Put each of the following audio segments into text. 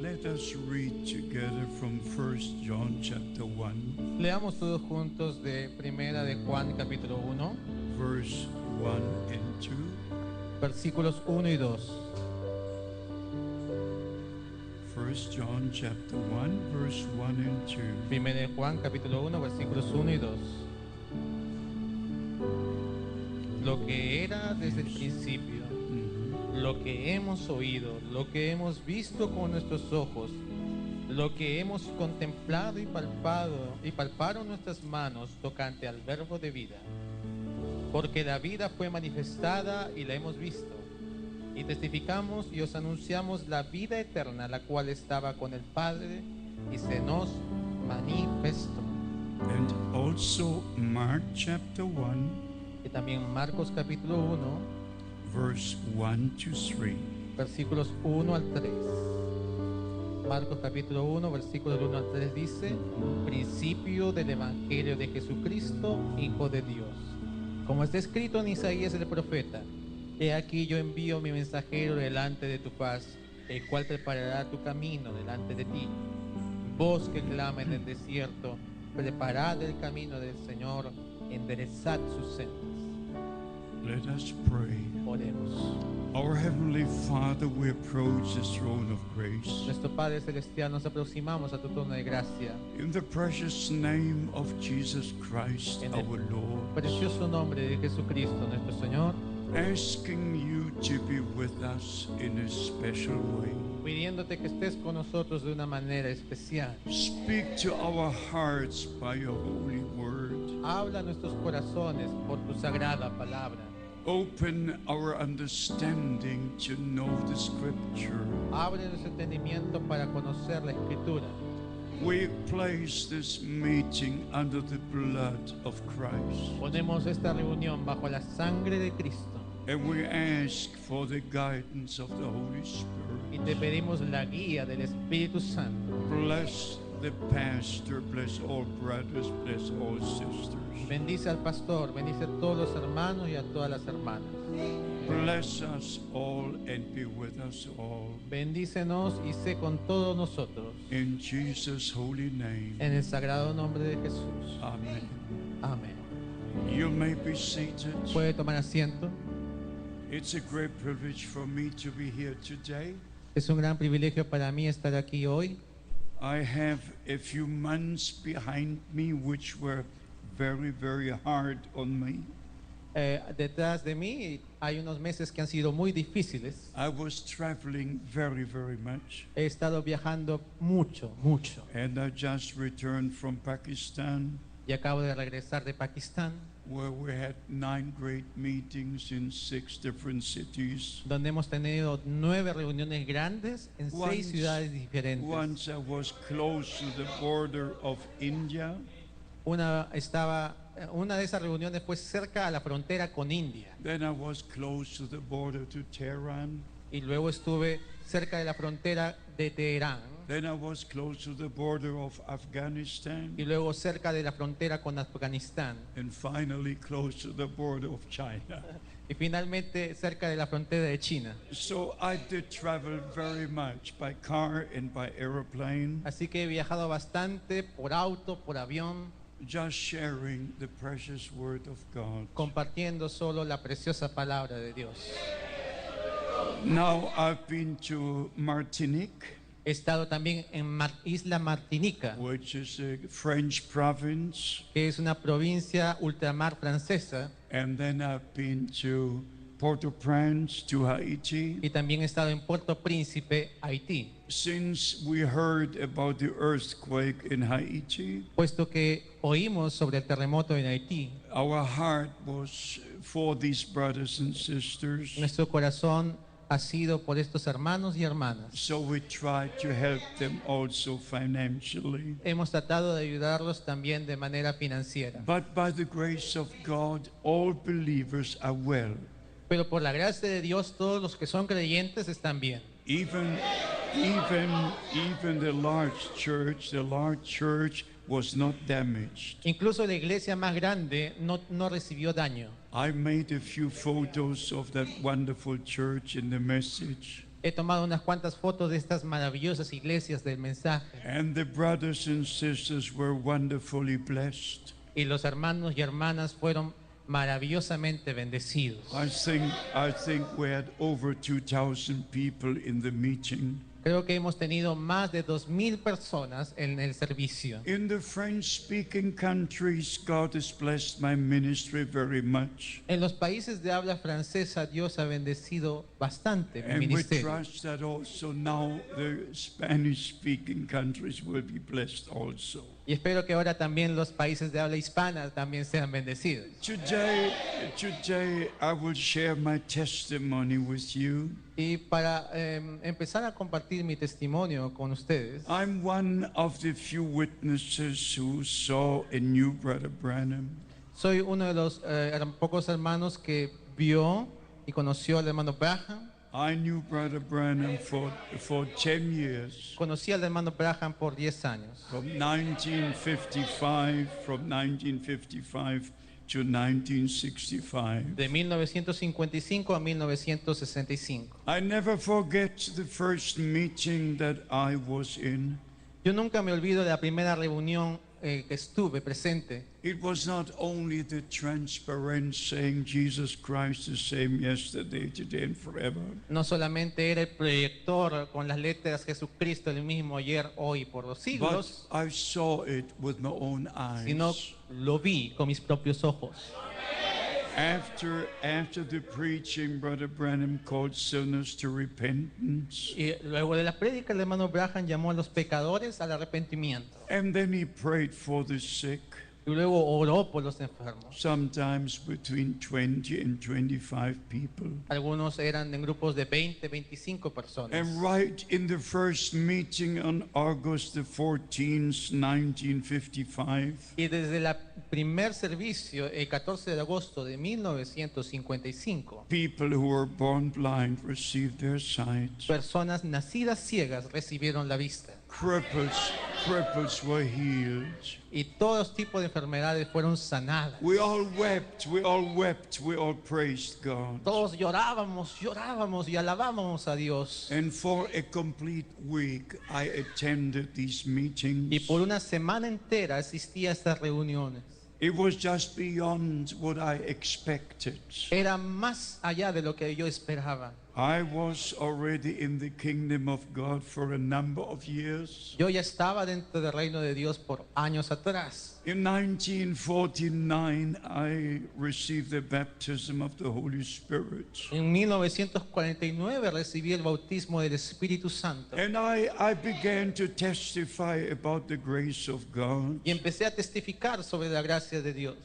Let us read together from 1 John chapter 1, Leamos todos juntos de Primera de Juan capítulo 1, verse 1 and 2. versículos 1 y 2. 1 John chapter 1, verse 1 and 2. Primera de Juan capítulo 1, versículos 1 y 2. Lo que era desde el principio, lo que hemos oído, lo que hemos visto con nuestros ojos, lo que hemos contemplado y palparon nuestras manos tocante al verbo de vida. Porque la vida fue manifestada y la hemos visto, y testificamos y os anunciamos la vida eterna, la cual estaba con el Padre y se nos manifestó. And also Mark chapter 1, Y también Marcos capítulo 1, verse 1 to 3. versículos 1 al 3. Marcos capítulo 1, versículos 1 al 3 dice: principio del Evangelio de Jesucristo, Hijo de Dios. Como está escrito en Isaías el profeta: He aquí yo envío mi mensajero delante de tu paz, el cual preparará tu camino delante de ti. Voz que clama en el desierto: preparad el camino del Señor, enderezad sus sendas. Let us pray. Oremos. Our Heavenly Father, we approach the throne of grace. Nuestro Padre Celestial, nos aproximamos a tu trono de gracia. In the precious name of Jesus Christ, En our el Lord, precioso nombre de Jesucristo, nuestro Señor, asking you to be with us in a special way. pidiéndote que estés con nosotros de una manera especial. Speak to our hearts by your holy word. Habla a nuestros corazones por tu sagrada palabra. Open our understanding to know the scripture. Abre nuestro entendimiento para conocer la Escritura. We place this meeting under the blood of Christ. Ponemos esta reunión bajo la sangre de Cristo And we ask for the guidance of the Holy y Spirit. te pedimos la guía del Espíritu Santo. Bless the pastor, bless all brothers, bless all sisters. Bendice al pastor, bendice a todos los hermanos y a todas las hermanas. Bless us all and be with us all. Bendícenos y sé con todos nosotros. In Jesus' holy name. En el sagrado nombre de Jesús. Amen. Amén. You may be seated. Puede tomar asiento. It's a great privilege for me to be here today. Es un gran privilegio para mí estar aquí hoy. I have a few months behind me which were very, very hard on me. Detrás de mí hay unos meses que han sido muy difíciles. I was traveling very, very much. He estado viajando mucho, mucho. And I just returned from Pakistan, Y acabo de regresar de Pakistán, where we had 9 great meetings in 6 different cities. donde hemos tenido 9 reuniones grandes en 6 ciudades diferentes. Once I was close to the border of India. Una de esas reuniones fue cerca a la frontera con India. Then I was close to the border to Tehran. Y luego estuve cerca de la frontera de Teherán. Then I was close to the border of Afghanistan. Y luego cerca de la frontera con Afganistán. And finally close to the border of China. Y finalmente cerca de la frontera de China. So I did travel very much by car and by airplane, Así que he viajado bastante por auto, por avión, just sharing the precious word of God. compartiendo solo la preciosa palabra de Dios. Now I've been to Martinique, He estado también en Isla Martinica, which is a French province, que es una provincia ultramar francesa, and then I've been to Port-au-Prince, to Haiti. y también he estado en Puerto Príncipe, Haití. Since we heard about the earthquake in Haiti, Puesto que oímos sobre el terremoto en Haití, our heart was for these brothers and sisters. nuestro corazón ha sido por estos hermanos y hermanas. So we try to help them also financially. Hemos tratado de ayudarlos también de manera financiera. But by the grace of God, all believers are well. Pero por la gracia de Dios, todos los que son creyentes están bien. Even the large church was not damaged. Incluso la iglesia más grande no recibió daño. I made a few photos of that wonderful church in the message. He tomado unas cuantas fotos de estas maravillosas iglesias del mensaje. And the brothers and sisters were wonderfully blessed. Y los hermanos y hermanas fueron maravillosamente bendecidos. I think we had over 2,000 people in the meeting. Creo que hemos tenido más de 2,000 personas en el servicio. In the French-speaking countries, God has blessed my ministry very much. En los países de habla francesa, Dios ha bendecido bastante mi And we ministerio. trust that also now the Spanish-speaking countries will be blessed also. Y espero que ahora también los países de habla hispana también sean bendecidos. Today I will share my testimony with you. Y para empezar a compartir mi testimonio con ustedes, I'm one of the few witnesses who saw a new Brother Branham. soy uno de los pocos hermanos que vio y conoció al hermano Branham. I knew Brother Branham for 10 years. Conocí al hermano Branham por 10 años. From 1955 to 1965. De 1955 a 1965. I never forget the first meeting that I was in. Yo nunca me olvido de la primera reunión que estuve presente. It was not only the transparent saying Jesus Christ the same yesterday, today and forever. No solamente era el proyector con las letras Jesucristo el mismo ayer, hoy, por los But siglos, I saw it with my own eyes. sino lo vi con mis propios ojos. After the preaching, Brother Branham called sinners to repentance. Y luego de la prédica, el hermano Branham llamó a los pecadores al arrepentimiento. And then he prayed for the sick, Y luego oró por los enfermos. sometimes between 20 and 25 people. Algunos eran en grupos de 20, 25 personas. And right in the first meeting on August the 14th, 1955, Y desde el primer servicio, el 14 de agosto de 1955, people who were born blind received their sight. personas nacidas ciegas recibieron la vista. Cripples were healed. Y todos tipos de enfermedades fueron sanadas. We all wept, we all praised God. Todos llorábamos y alabábamos a Dios. And for a complete week, I attended these meetings. Y por una semana entera asistí a estas reuniones. It was just beyond what I expected. Era más allá de lo que yo esperaba. I was already in the kingdom of God for a number of years. Yo ya estaba dentro del reino de Dios por años atrás. In 1949, I received the baptism of the Holy Spirit. En 1949 recibí el bautismo del Espíritu Santo. And I began to testify about the grace of God. Y empecé a testificar sobre la gracia de Dios.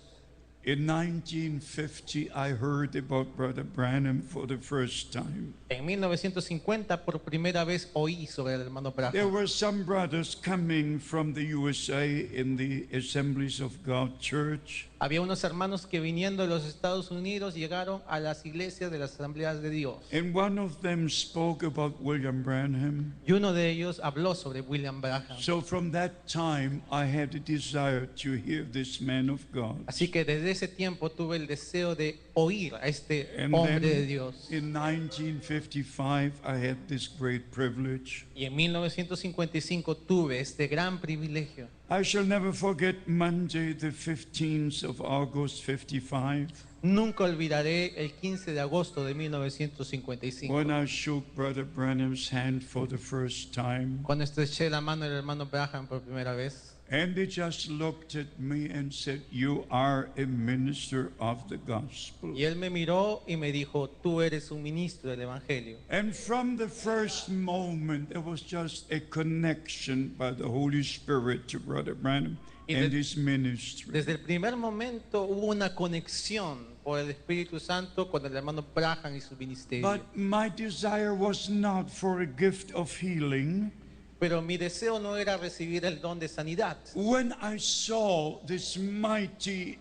In 1950, I heard about Brother Branham for the first time. En 1950 por primera vez oí sobre el hermano There Branham. were some brothers coming from the USA in the Assemblies of God Church. Había unos hermanos que viniendo de los Estados Unidos llegaron a las iglesias de las asambleas de Dios. And one of them spoke about William Branham. Y uno de ellos habló sobre William Branham. So from that time, I had a desire to hear this man of God. Así que desde ese tiempo tuve el deseo de oír a este And hombre de then Dios. in 1955, I had this great privilege. Y en 1955 tuve este gran privilegio. I shall never forget Monday, the 15th of August, 55, Nunca olvidaré el 15 de agosto de 1955. when I shook Brother Branham's hand for the first time. Cuando estreché la mano del hermano Branham por primera vez. And they just looked at me and said, "You are a minister of the gospel." Y él me miró y me dijo, tú eres un ministro del Evangelio. And from the first moment, there was just a connection by the Holy Spirit to Brother Branham and his ministry. Desde el primer momento hubo una conexión por el Espíritu Santo con el hermano Branham y su ministerio. But my desire was not for a gift of healing. Pero mi deseo no era recibir el don de sanidad. When I saw this mighty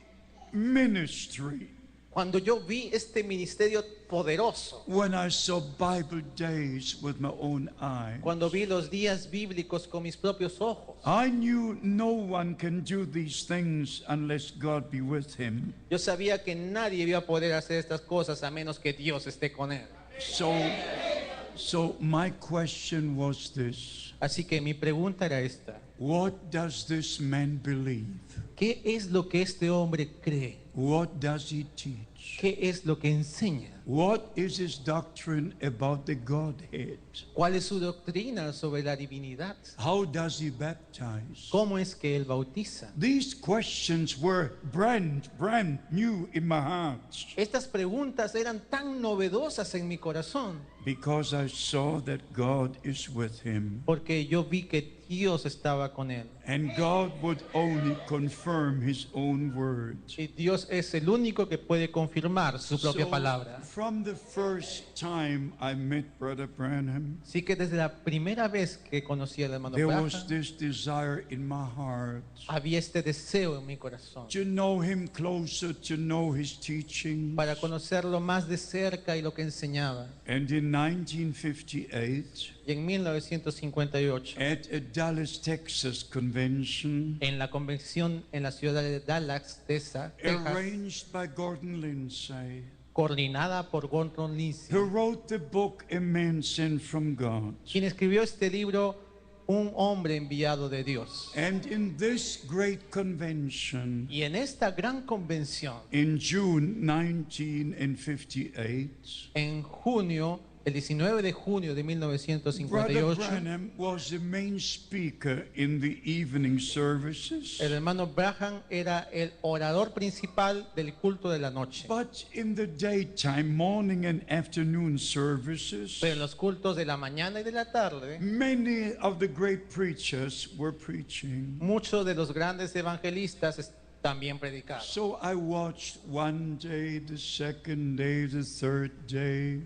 ministry, Cuando yo vi este ministerio poderoso, when I saw Bible days with my own eyes, cuando vi los días bíblicos con mis propios ojos, I knew no one can do these things unless God be with him. yo sabía que nadie iba a poder hacer estas cosas a menos que Dios esté con él. So my question was this: Así que mi pregunta era esta: what does this man believe? ¿qué es lo que este hombre cree? What does he teach? ¿Qué es lo que enseña? What is his doctrine about the Godhead? ¿Cuál es su doctrina sobre la divinidad? How does he baptize? ¿Cómo es que él bautiza? These questions were brand new in my heart, Estas preguntas eran tan novedosas en mi corazón because I saw that God is with him, porque yo vi que Dios estaba con él. and God would only confirm his own word. Y Dios es el único que puede confirmar su propia palabra. From the first time I met Brother Branham, Así que desde la primera vez que conocí al hermano there Branham, was this desire in my heart había este deseo en mi corazón to know him closer, to know his teaching. para conocerlo más de cerca y lo que enseñaba. And in 1958, Y en 1958, at a Dallas, Texas convention, en la convención en la ciudad de Dallas, Texas, arranged by Gordon Lindsay, coordinada por Gordon who Lindsay, wrote the book A Man Sent from God. quien escribió este libro, Un hombre enviado de Dios. And in this great convention, Y en esta gran convención, in June 1958, en junio el 19 de junio de Brother 1958, Branham was the main speaker in the evening services. el hermano Branham era el orador principal del culto de la noche. But in the daytime, morning and afternoon services, Pero en los cultos de la mañana y de la tarde, many of the great preachers were preaching. muchos de los grandes evangelistas también predicaban. So I watched one day, the second day, the third day,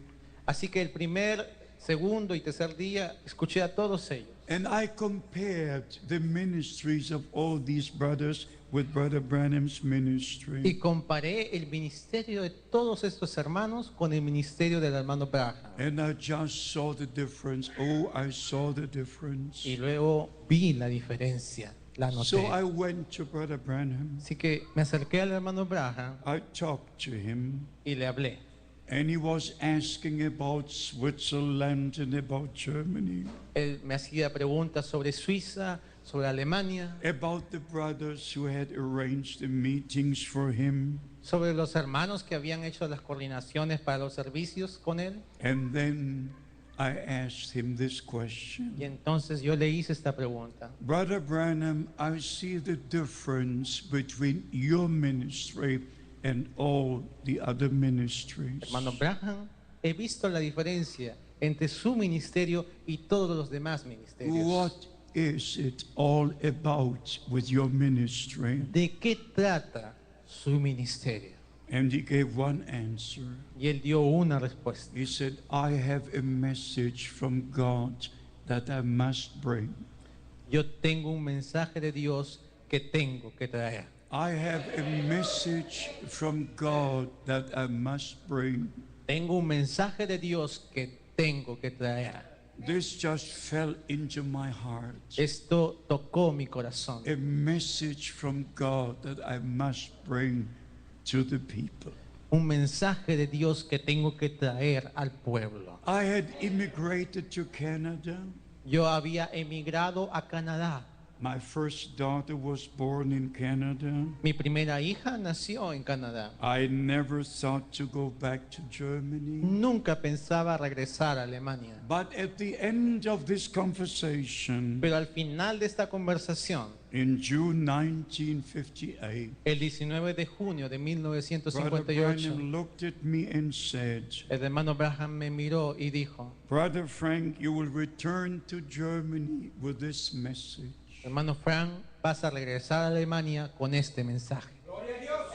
Así que el primer, segundo y tercer día escuché a todos ellos. and I compared the ministries of all these brothers with Brother Branham's Y ministry. comparé el ministerio de todos estos hermanos con el ministerio del hermano Branham. And I just saw the difference. Oh, I saw the difference. Y luego vi la diferencia, la So I noté. went to Brother Branham. Así que me acerqué al hermano Branham I talked to him, y le hablé. and he was asking about Switzerland and about Germany, Él me hacía preguntas sobre Suiza, sobre Alemania, about the brothers who had arranged the meetings for him. sobre los hermanos que habían hecho las coordinaciones para los servicios con él. And then I asked him this Y question. entonces yo le hice esta pregunta. Brother Branham, I see the difference between your ministry and all the other ministries. Hermano Branham, he visto la diferencia entre su ministerio y todos los demás ministerios. What is it all about with your ministry? ¿De qué trata su ministerio? And he gave one answer. Y él dio una respuesta. He said, I have a message from God that I must bring. Yo tengo un mensaje de Dios que tengo que traer. I have a message from God that I must bring. Tengo un mensaje de Dios que tengo que traer. This just fell into my heart. Esto tocó mi corazón. A message from God that I must bring to the people. Un mensaje de Dios que tengo que traer al pueblo. I had immigrated to Canada. Yo había emigrado a Canadá. My first daughter was born in Canada. Mi primera hija nació en Canadá. I never thought to go back to Germany. Nunca pensaba regresar a Alemania. But at the end of this conversation, Pero al final de esta conversación, in June 1958, el 19 de junio de Brother 1958, Branham looked at me and said, el hermano Branham me miró y dijo, Brother Frank, you will return to Germany with this message. hermano Frank, vas a regresar a Alemania con este mensaje.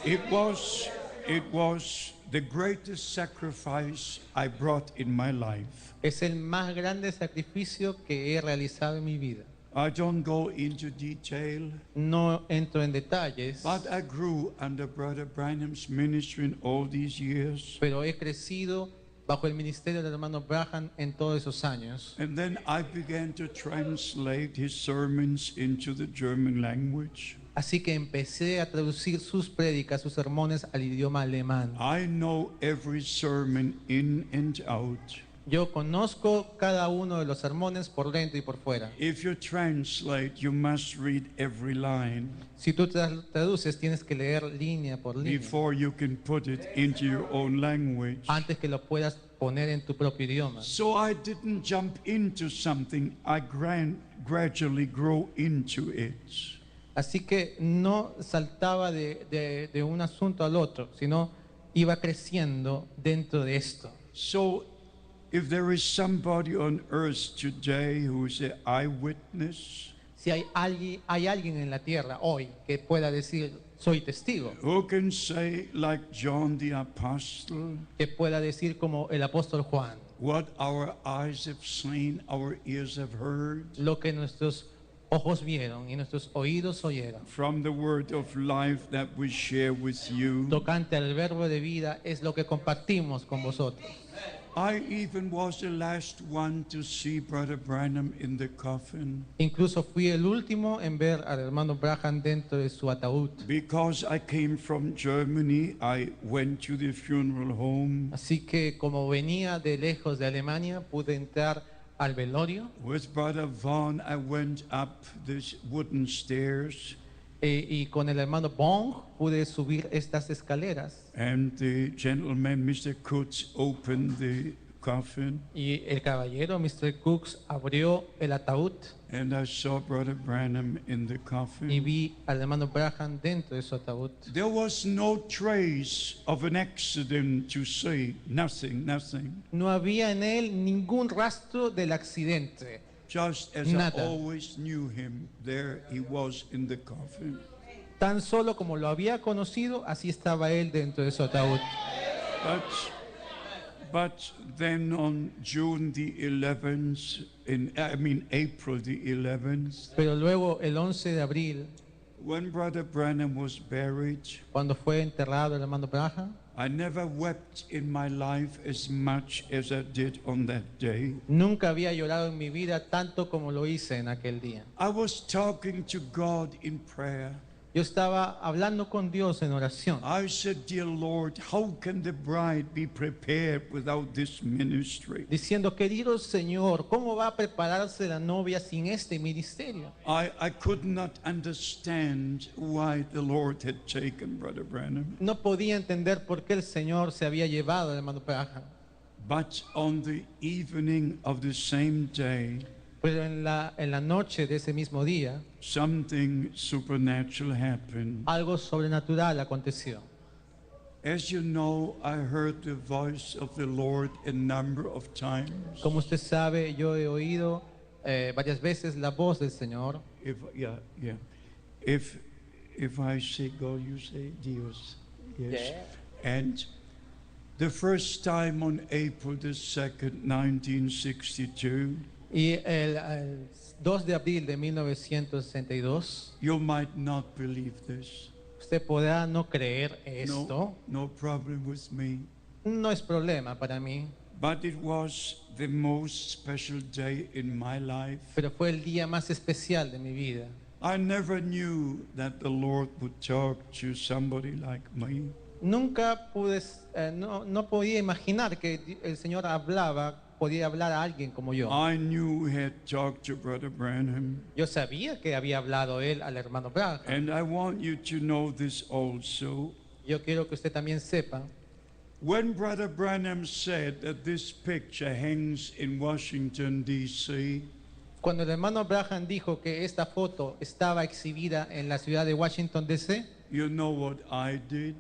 It was the greatest sacrifice I brought in my life. Es el más grande sacrificio que he realizado en mi vida. I don't go into detail, No entro en detalles, but I grew under Brother Branham's ministry in all these years. pero he crecido bajo el ministerio del hermano Branham en todos esos años. And then I began to translate his sermons into the German language. Así que empecé a traducir sus prédicas, sus sermones al idioma alemán. I know every sermon in and out. Yo conozco cada uno de los sermones por dentro y por fuera. If you translate, you must read every line Si tú traduces, tienes que leer línea por línea before you can put it into your own language. antes que lo puedas poner en tu propio idioma. So I didn't jump into something, I gradually grow into it. Así que no saltaba de un asunto al otro, sino iba creciendo dentro de esto. So if there is somebody on earth today who is an eyewitness, Si hay alguien en la tierra hoy que pueda decir, soy testigo, who can say, like John the Apostle, que pueda decir como el apóstol Juan, what our eyes have seen, our ears have heard, lo que nuestros ojos vieron y nuestros oídos oyeron. from the word of life that we share with you. Tocante al verbo de vida es lo que compartimos con vosotros. I even was the last one to see Brother Branham in the coffin Incluso fui el último en ver al hermano Branham dentro de su ataúd. because I came from Germany. I went to the funeral home Así que como venía de lejos de Alemania, pude entrar al velorio with Brother Vaughn. I went up these wooden stairs, y con el hermano Bong pude subir estas escaleras. and the gentleman, Mr. Kutz, opened the coffin, Y el caballero, Mr. Cooks, abrió el ataúd and I saw Brother Branham in the y coffin. vi al hermano Branham dentro de su ataúd. There was no trace of an accident to say, nothing. No había en él ningún rastro del accidente. Just as Nada. I always knew him, there he was in the coffin. Tan solo como lo había conocido, así estaba él dentro de su ataúd. But then on June the 11th, April the 11th, Pero luego, el 11 de abril, when Brother Branham was buried, cuando fue enterrado el hermano Branham, I never wept in my life as much as I did on that day. nunca había llorado en mi vida tanto como lo hice en aquel día. I was talking to God in prayer. Yo estaba hablando con Dios en oración. I said, Dear Lord, how can the bride be prepared without this ministry? Diciendo, querido Señor, ¿cómo va a prepararse la novia sin este ministerio? I could not understand why the Lord had taken Brother Branham. No podía entender por qué el Señor se había llevado al hermano Branham. But on the evening of the same day, Pero en la noche de ese mismo día, something supernatural happened. algo sobrenatural aconteció. As you know, I heard the voice of the Lord a number of times. Como usted sabe, yo he oído varias veces la voz del Señor. If I say God, you say Dios. Yes. Yeah. And the first time on April the 2nd, 1962, Y el 2 de abril de 1962, you might not believe this. usted podrá no creer esto. No problem with me. No es problema para mí, But it was the most special day in my life. pero fue el día más especial de mi vida. I never knew that the Lord would talk to somebody like me. Nunca pude, no podía imaginar que el Señor podía hablar a alguien como yo. I knew he had talked to Brother Branham. Yo sabía que había hablado él al hermano Branham. And I want you to know this also. Yo quiero que usted también sepa, When Brother Branham said that this picture hangs in Washington, D.C., cuando el hermano Branham dijo que esta foto estaba exhibida en la ciudad de Washington, D.C., you know what I did?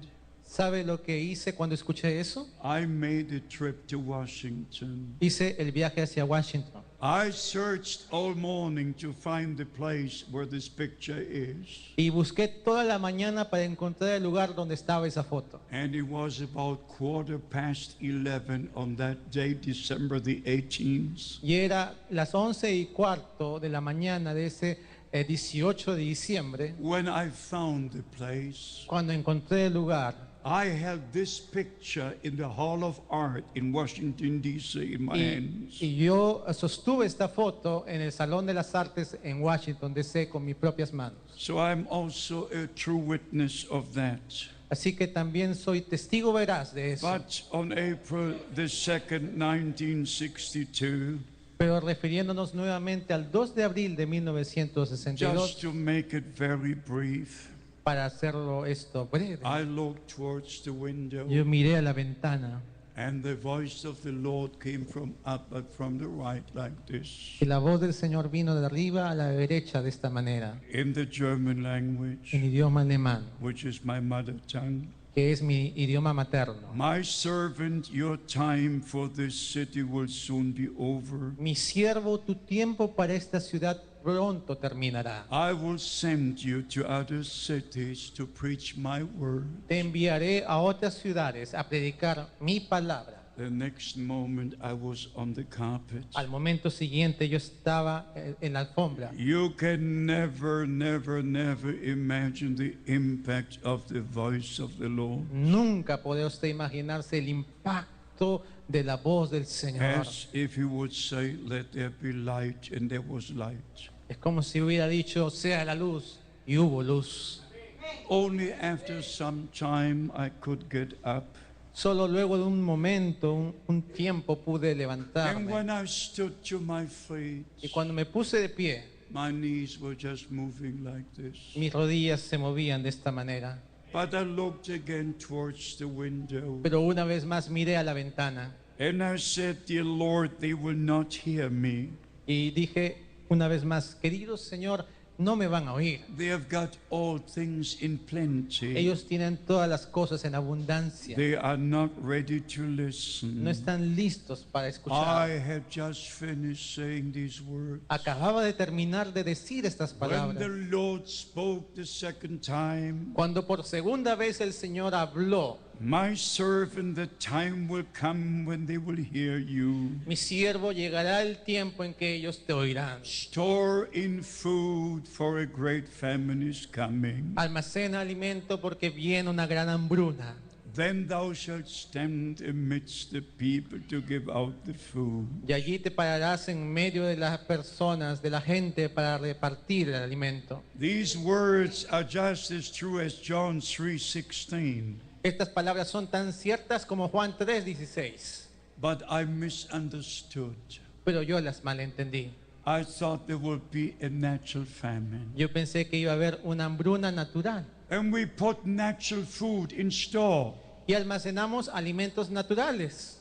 ¿sabe lo que hice cuando escuché eso? I made a trip to Washington. Hice el viaje hacia Washington. I searched all morning to find the place where this picture is. Y busqué toda la mañana para encontrar el lugar donde estaba esa foto. And it was about 11:15 on that day, December the 18th. Y era las 11:15 de la mañana de ese 18 de diciembre, When I found the place, cuando encontré el lugar. I held this picture in the Hall of Art in Washington, D.C. in my hands. Y yo sostuve esta foto en el Salón de las Artes en Washington, D.C. con mis propias manos. So I'm also a true witness of that. Así que también soy testigo veraz de eso. But on April the 2nd, 1962, Pero refiriéndonos nuevamente al 2 de abril de 1962, just to make it very brief, para hacerlo esto breve, I looked towards the window, yo miré a la ventana and the voice of the Lord came from up, but from the right, like this, y la voz del Señor vino de arriba a la derecha de esta manera, in the German language, en idioma alemán, which is my mother tongue. que es mi idioma materno. My servant, your time for this city will soon be over. Mi siervo, tu tiempo para esta ciudad pronto terminará. I will send you to other cities to preach my word. Te enviaré a otras ciudades a predicar mi palabra. The next moment I was on the carpet. Al momento siguiente yo estaba en la alfombra. You can never imagine the impact of the voice of the Lord. Nunca puede usted imaginarse el impacto de la voz del Señor. As if he would say, let there be light, and there was light. Es como si hubiera dicho, sea la luz, y hubo luz. Only after some time I could get up. Solo luego de un momento, un tiempo pude And levantarme. when I stood to my feet, Y cuando me puse de pie, my knees were just moving like this. mis rodillas se movían de esta manera. But I looked again towards the window, Pero una vez más miré a la ventana And I said, Dear Lord, they will not hear me. Y dije una vez más, querido Señor, no me van a oír. They have got all things in plenty. Ellos tienen todas las cosas en abundancia. They are not ready to listen. No están listos para I escuchar. had just finished saying these words. Acababa de terminar de decir estas When the palabras. Lord spoke the second time, Cuando por segunda vez el Señor habló, my servant, the time will come when they will hear you. mi siervo, llegará el tiempo en que ellos te oirán. Store in food, for a great famine is coming. Almacena alimento porque viene una gran hambruna. Then thou shalt stand amidst the people to give out the food. Y allí te pararás en medio de las personas, de la gente, para repartir el alimento. These words are just as true as John 3:16. Estas palabras son tan ciertas como Juan 3:16. But I misunderstood. Pero yo las malentendí. I thought there would be a natural famine. Yo pensé que iba a haber una hambruna natural. And we put natural food in store. Y almacenamos alimentos naturales.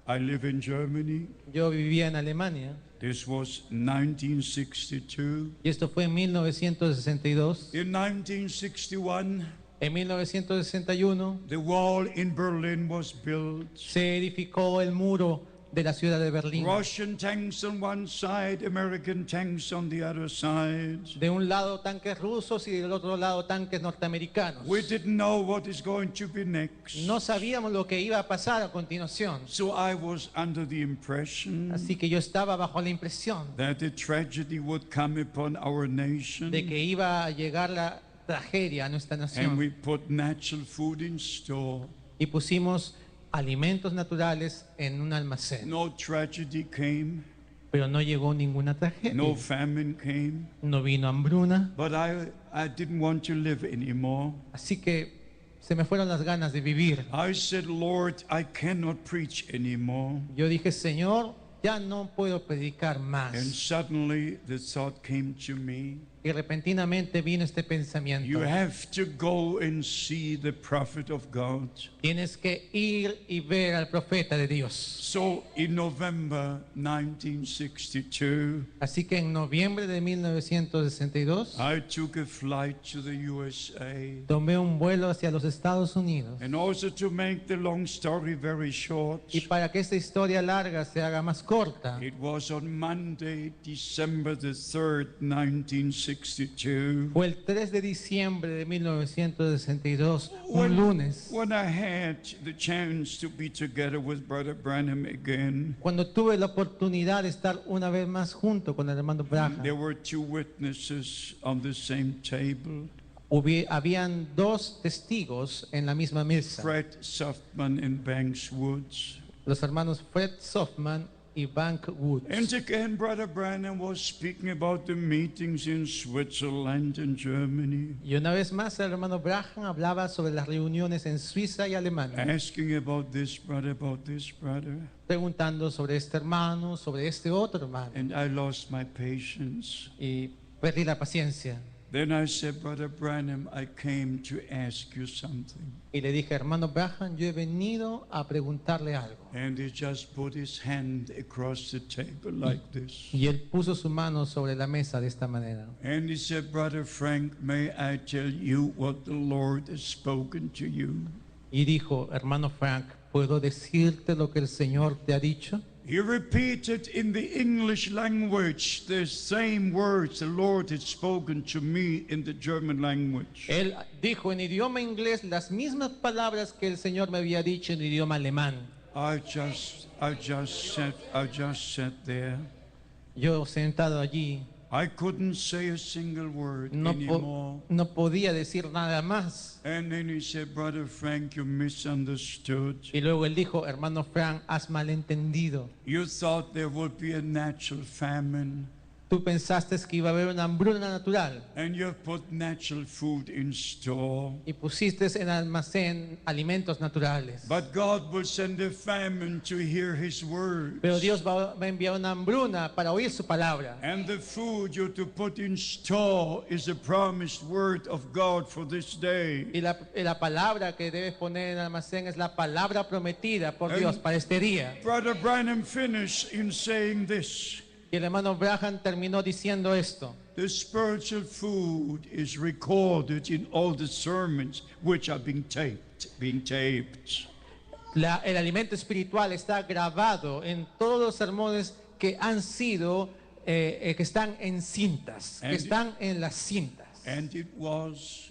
I live in Germany. Yo vivía en Alemania. This was 1962. Y esto fue en 1962. In 1961, En 1961 the wall in Berlin was built. se edificó el muro de la ciudad de Berlín. Russian tanks on one side, American tanks on the other side. De un lado tanques rusos y del otro lado tanques norteamericanos. We didn't know what is going to be next. No sabíamos lo que iba a pasar a continuación. So I was under the impression Así que yo estaba bajo la impresión that a tragedy would come upon our nation. de que iba a llegar la tragedia a nuestra And we nación. put natural food in store. Y pusimos alimentos naturales en un almacén. No tragedy came, Pero no llegó ninguna tragedia. no famine came. No vino hambruna. But I didn't want to live anymore. Así que se me fueron las ganas de vivir. I said, Lord, I cannot preach anymore. Yo dije, Señor, ya no puedo predicar And más. suddenly the thought came to me, Y repentinamente vino este you pensamiento. have to go and see the prophet of God. Tienes que ir y ver al profeta de Dios. So in November 1962, Así que en noviembre de 1962 I took a flight to the USA. tomé un vuelo hacia los Estados Unidos. And also to make the long story very short, Y para que esta historia larga se haga más corta, it was on Monday, December the 3rd, 1962, fue el 3 de diciembre de 1962, un when, lunes, when I had the chance to be together with Brother Branham again. cuando tuve la oportunidad de estar una vez más junto con el hermano Branham. There were two witnesses on the same table, Habían dos testigos en la misma mesa, Fred Softman and Banks Woods. los hermanos Fred Softman y Bank Woods. And again, Brother Branham was speaking about the meetings in Switzerland and Germany, Y una vez más el hermano Branham hablaba sobre las reuniones en Suiza y Alemania, asking about this brother, preguntando sobre este hermano, sobre este otro hermano. and I lost my patience. Y perdí la paciencia. Then I said, Brother Branham, I came to ask you something. Y le dije, hermano Branham, yo he venido a preguntarle algo. And he just put his hand across the table like this. Y él puso su mano sobre la mesa de esta manera. And he said, Brother Frank, may I tell you what the Lord has spoken to you? Y dijo, hermano Frank, ¿puedo decirte lo que el Señor te ha dicho? He repeated in the English language the same words the Lord had spoken to me in the German language. Él dijo en idioma inglés las mismas palabras que el Señor me había dicho en idioma alemán. I just sat there. Yo sentado allí I couldn't say a single word no, anymore. no podía decir nada más. And then he said, Brother Frank, you misunderstood. Y luego él dijo, hermano Frank, has malentendido. You thought there would be a natural famine. Tú pensaste que iba a haber una hambruna natural and you have put natural food in store. y pusiste en almacén alimentos naturales. But God will send a famine to hear His words. Pero Dios va a enviar una hambruna para oír su palabra. And the food you're to put in store is a promised word of God for this day. Y la palabra que debes poner en el almacén es la palabra prometida por Dios para este día. Brother Branham finished in saying this. Y el hermano Branham terminó diciendo esto. The spiritual food is recorded in all the sermons which are being taped. El alimento espiritual está grabado en todos los sermones que han sido, que están en cintas, que están en las cintas. And it was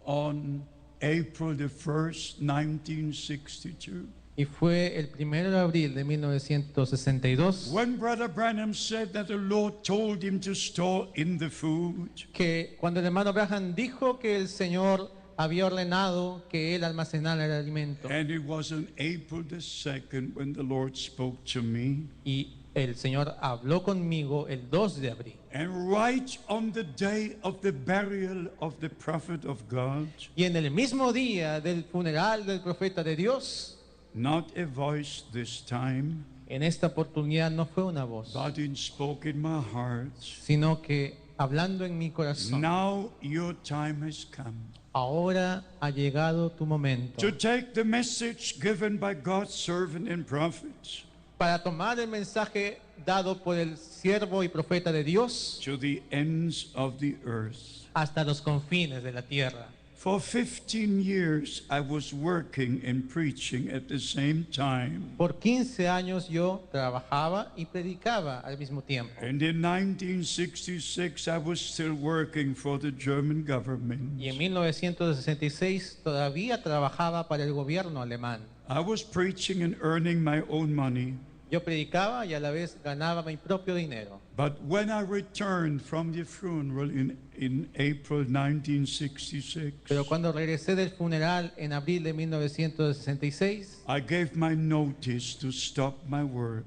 on April the 1st, 1962. Y fue el 1 de abril de 1962 When Brother Branham said that the Lord told him to store in the food, que cuando el hermano Branham dijo que el Señor había ordenado que él almacenara el alimento. and it was on April the 2nd when the Lord spoke to me, Y el Señor habló conmigo el 2 de abril. and right on the day of the burial of the prophet of God, Y en el mismo día del funeral del profeta de Dios, not a voice this time, en esta oportunidad no fue una voz, but it spoke in my heart. sino que hablando en mi corazón, Now your time has come ahora ha llegado tu momento to take the message given by God's servant and prophet para tomar el mensaje dado por el siervo y profeta de Dios to the ends of the earth. hasta los confines de la tierra. For 15 years, I was working and preaching at the same time. Por 15 años yo trabajaba y predicaba al mismo tiempo. And in 1966, I was still working for the German government. Y en 1966 todavía trabajaba para el gobierno alemán. I was preaching and earning my own money. Yo predicaba y a la vez ganaba mi propio dinero. But when I returned from the funeral in April 1966, Pero cuando regresé del funeral en abril de 1966, I gave my notice to stop my work.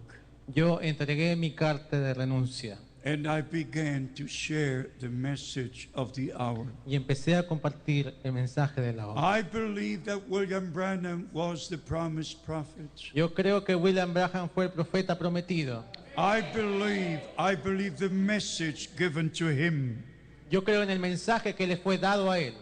yo entregué mi carta de renuncia And I began to share the message of the hour. y empecé a compartir el mensaje de la hora. I believe that William Branham was the promised prophet. Yo creo que William Branham fue el profeta prometido. I believe the message given to him Yo creo en el mensaje que le fue dado a él.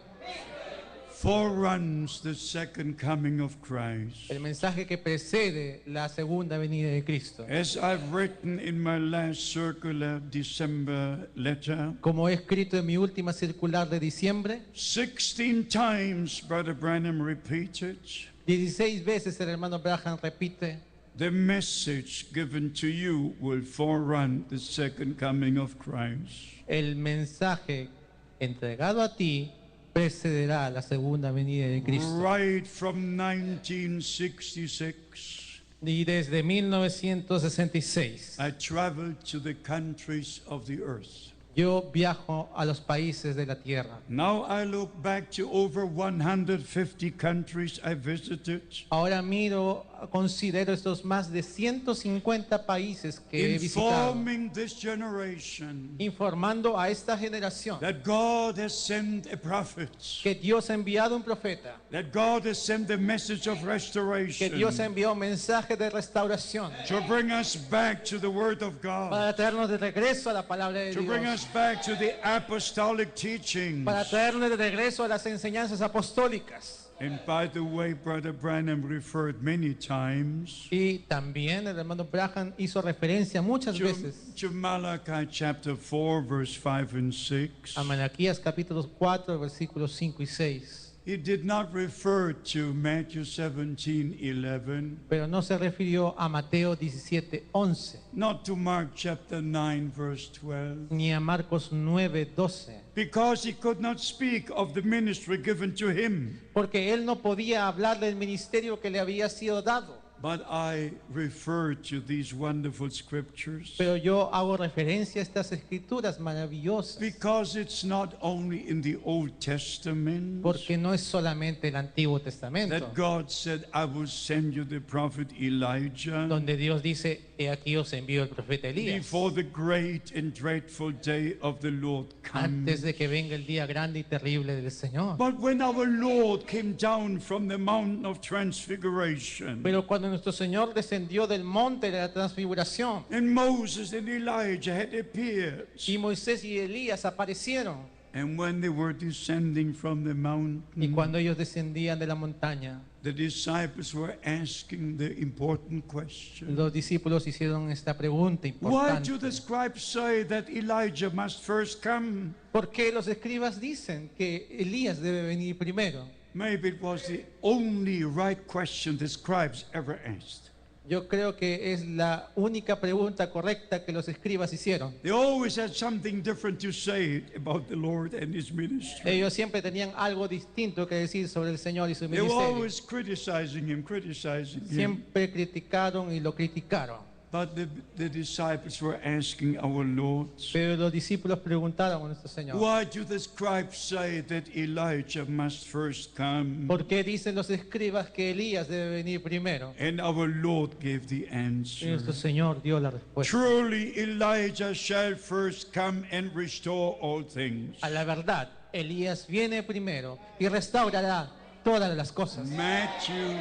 foreruns the second coming of Christ. El mensaje que precede la segunda venida de Cristo. As I've written in my last circular December letter, Como he escrito en mi última circular de diciembre, 16 times Brother Branham repeated 16 veces el hermano Branham repite: the message given to you will forerun the second coming of Christ. el mensaje entregado a ti precederá la segunda venida de Cristo. Right from 1966, Y desde 1966 I traveled to the countries of the earth. yo viajo a los países de la tierra. Now I look back to over 150 countries I visited, Ahora considero estos más de 150 países que he visitado, informing this generation informando a esta generación that God has sent a prophet, que Dios ha enviado un profeta, that God has sent the message of que restoration Dios envió un mensaje de restauración to bring us back to the Word of God, para traernos de regreso a la palabra de to bring Dios, us back to the apostolic teachings. para traernos de regreso a las enseñanzas apostólicas. And by the way, Brother Branham referred many times Y también el hermano Branham hizo referencia muchas to, veces to Malachi chapter 4, verse 5 and 6. a Malaquías capítulo 4, versículos 5 y 6. He did not refer to Matthew 17:11, Pero no se refirió a Mateo 17, 11, not to Mark chapter 9, verse 12, ni a Marcos 9, 12, because he could not speak of the ministry given to him. porque él no podía hablar del ministerio que le había sido dado. But I refer to these wonderful scriptures Pero yo hago referencia a estas escrituras maravillosas because it's not only in the Old Testament porque no es solamente el Antiguo Testamento that God said, I will send you the prophet Elijah donde Dios dice, he aquí os envío el profeta Elías before the great and dreadful day of the Lord antes comes. de que venga el día grande y terrible del Señor. But when our Lord came down from the mountain of transfiguration, Pero cuando nuestro Señor descendió del monte de la transfiguración and Moses and Elijah had appeared, y Moisés y Elías aparecieron, and when they were descending from the y mountain, cuando ellos descendían de la montaña, the disciples were asking the important question. los discípulos hicieron esta pregunta Why importante. do the scribes say that Elijah must first come? ¿Por qué los escribas dicen que Elías debe venir primero? Maybe it was the only right question the scribes ever asked. Yo creo que es la única pregunta correcta que los escribas hicieron. They always had something different to say about the Lord and his ministry. Ellos siempre tenían algo distinto que decir sobre el Señor y su They were ministerio. always criticizing him. Siempre criticaron y lo criticaron. But the disciples were asking our Lord, Pero los discípulos preguntaron a nuestro Señor, why do the scribes say that Elijah must first come? ¿por qué dicen los escribas que Elías debe venir primero? And our Lord gave the Y answer. nuestro Señor dio la respuesta. Truly Elijah shall first come and restore all things. A la verdad, Elías viene primero y restaurará todas las cosas. Matthew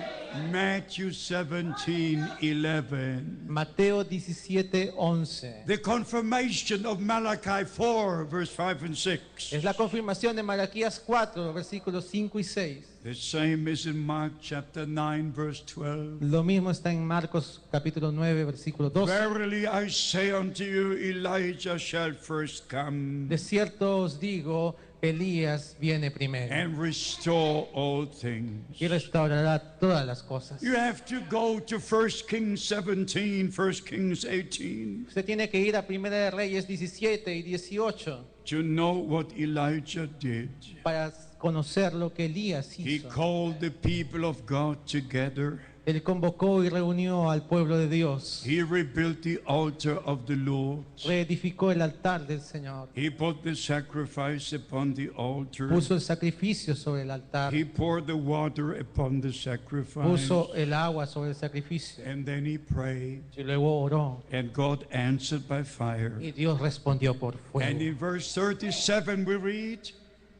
17:11. Mateo 17:11. The confirmation of Malachi 4, verse 5 and 6. Es la confirmación de Malaquías 4, versículos 5 y 6. The same is in Mark chapter 9, verse 12. Lo mismo está en Marcos capítulo 9, versículo 12. Verily I say unto you, Elijah shall first come De cierto os digo, Elías viene primero and restore all things. y restaurará todas las cosas. You have to go to 1 Kings 17, 1 Kings 18 Usted tiene que ir a Primera de Reyes 17 y 18 to know what Elijah did. para conocer lo que Elías He hizo. called the people of God together. Él convocó y reunió al pueblo de Dios. He rebuilt the altar of the Lord. Reedificó el altar del Señor. He put the sacrifice upon the altar. Puso el sacrificio sobre el altar. He poured the water upon the sacrifice. Puso el agua sobre el sacrificio. And then he prayed. Y luego oró. And God answered by fire. Y Dios respondió por And fuego. in verse 37 we read,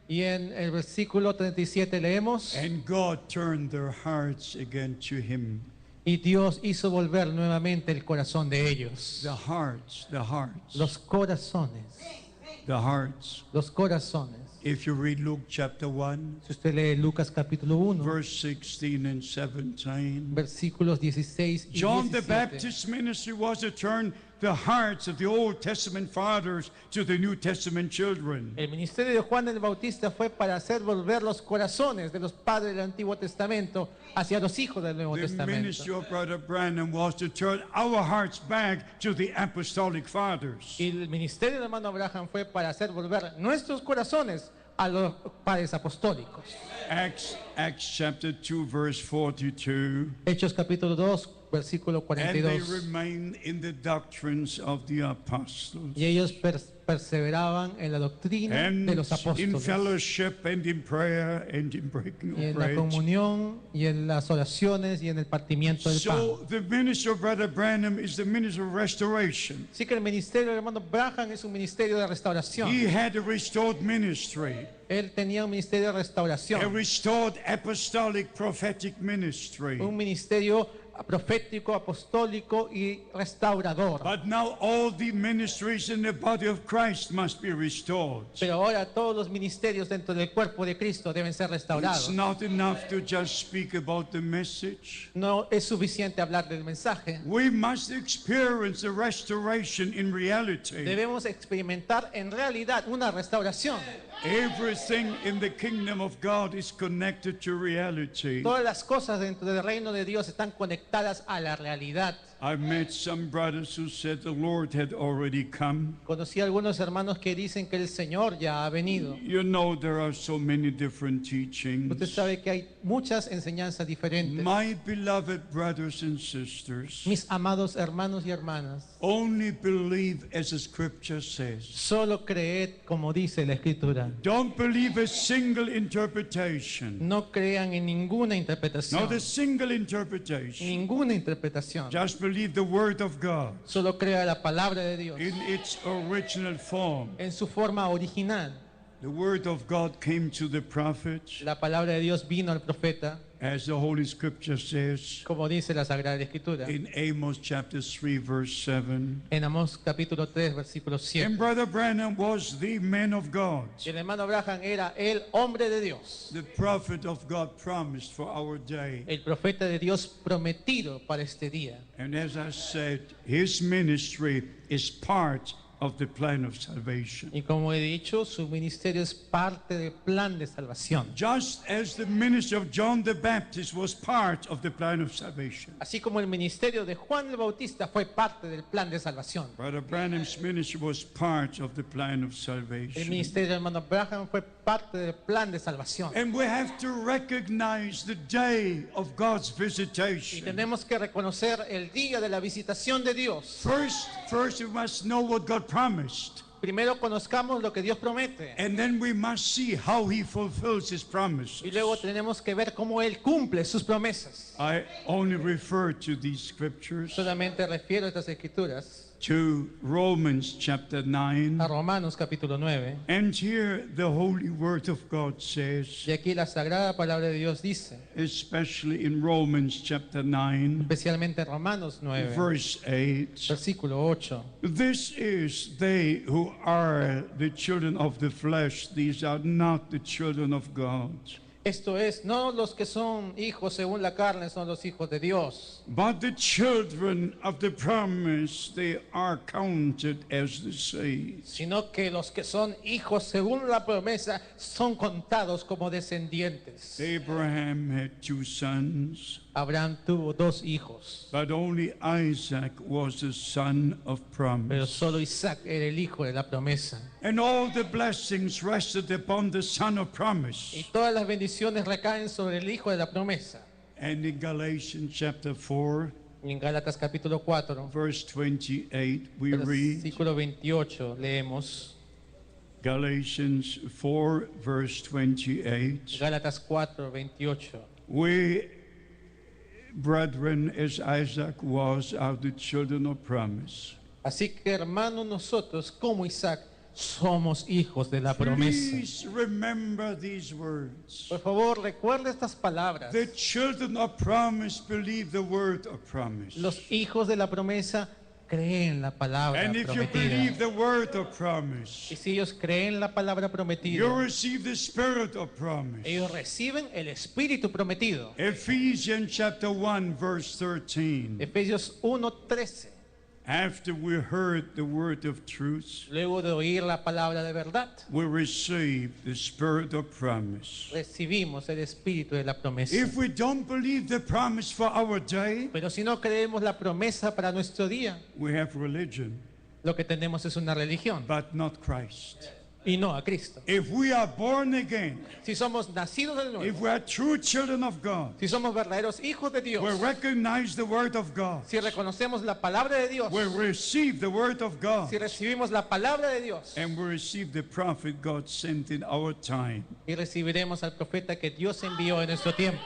Y en el versículo 37 leemos, and God turned their hearts again to him. y Dios hizo volver nuevamente el corazón de ellos. The hearts, Los corazones, the hearts. los corazones. If you read Luke chapter 1, Si usted lee Lucas capítulo 1, verse 16 and 17, versículos 16 y John the 17. Baptist's ministry was to turn the hearts of the Old Testament fathers to the New Testament children. El ministerio de Juan el Bautista fue para hacer volver los corazones de los padres del Antiguo Testamento hacia los hijos del Nuevo The ministry Testamento. of Brother Branham was to turn our hearts back to the apostolic fathers. Y el ministerio del hermano Abraham fue para hacer volver nuestros corazones a los padres apostólicos. Acts chapter 2, verse 42. Hechos capítulo 2, versículo And they 42. remained in the doctrines of the apostles, Y ellos perseveraban en la doctrina and de los in apóstoles, fellowship, and in prayer, and in breaking y of en la bread. comunión, y en las oraciones, y en el partimiento del pan. So the ministry of Brother Branham is the ministry of restoration. Así que el ministerio del hermano Branham es un ministerio de restauración. He had a restored ministry, Él tenía un ministerio de a restauración, restored apostolic prophetic ministry. un ministerio profético, apostólico y restaurador. But now all the ministries in the body of Christ must be restored. Pero ahora todos los ministerios dentro del cuerpo de Cristo deben ser It's restaurados. not enough to just speak about the message. No es suficiente hablar del mensaje. We must experience the restoration in reality. Debemos experimentar en realidad una restauración. Everything in the kingdom of God is connected to reality. Todas las cosas dentro del reino de Dios están conectadas a la realidad. I met some brothers who said the Lord had already come. Conocí a algunos hermanos que dicen que el Señor ya ha venido. You know, there are so many different Usted teachings. sabe que hay muchas enseñanzas diferentes. My beloved brothers and sisters, Mis amados hermanos y hermanas, only believe as the scripture says. solo creed como dice la Escritura. Don't believe a single interpretation. No crean en ninguna Not interpretación. a single interpretation. Ninguna interpretación. Just believe the word of God Solo crea la palabra de Dios in its original form. en su forma original. The word of God came to the prophet, La palabra de Dios vino al profeta, as the Holy Scripture says como dice la Sagrada Escritura, in Amos chapter 3, verse 7. en Amós capítulo 3, versículo 7. And Brother Branham was the man of God, Y el hermano Abraham era el hombre de Dios, the prophet of God promised for our day. el profeta de Dios prometido para este día. And as I said, his ministry is part of the plan of salvation. Y como he dicho, su ministerio es parte del plan de salvación. Just as the ministry of John the Baptist was part of the plan of salvation. Así como el ministerio de Juan el Bautista fue parte del plan de salvación. Brother Branham's ministry was part of the plan of El salvation. ministerio del hermano Abraham fue parte del plan de salvación. And we have to recognize the day of God's Y visitation. tenemos que reconocer el día de la visitación de Dios. First we must know what God promised. Primero conozcamos lo que Dios promete. And then we must see how he fulfills his promises. Y luego tenemos que ver cómo Él cumple sus promesas. I only refer to these scriptures, Solamente refiero a estas escrituras to Romans chapter 9. a Romanos capítulo 9. And here the holy word of God says, Y aquí la sagrada palabra de Dios dice, especially in Romans chapter 9, especialmente en Romanos 9, verse 8, versículo 8. this is they who are the children of the flesh, these are not the children of God. Esto es, no los que son hijos según la carne son los hijos de Dios, But the children of the promise, they are counted as the saved. sino que los que son hijos según la promesa son contados como descendientes. Abraham had two sons, Abraham tuvo dos hijos, but only Isaac was the son of pero promise. solo Isaac era el hijo de la promesa. And all the blessings rested upon the son of Y promise. todas las bendiciones recaen sobre el hijo de la promesa. And in Galatians chapter 4, Y en Gálatas capítulo 4, verse 28, we read, versículo 28, leemos, Galatians 4, verse 28, Gálatas 4, 28. we, brethren, as Isaac was, are the children of promise. Así que hermanos, nosotros como Isaac somos hijos de la promesa. Please remember these words. Por favor, recuerde estas palabras. The children of promise believe the word of promise. Los hijos de la promesa creen la palabra And if you believe prometida. the word of promise, Y si ellos creen la palabra you prometida, receive the spirit of promise. ellos reciben el espíritu prometido. Ephesians chapter 1, verse 13. Efesios 1:13. After we heard the word of truth, Luego de oír la palabra de verdad, we receive the spirit of promise. recibimos el espíritu de la promesa. If we don't believe the promise for our day, Pero si no creemos la promesa para nuestro día, we have religion, lo que tenemos es una religión but not Christ. y no a Cristo. If we are born again, Si somos nacidos de if nuevo, we are true children of God, si somos verdaderos hijos de Dios, we recognize the word of God, si reconocemos la palabra de Dios, we receive the word of God, si recibimos la palabra de Dios and we receive the prophet God sent in our time. y recibiremos al profeta que Dios envió en nuestro tiempo.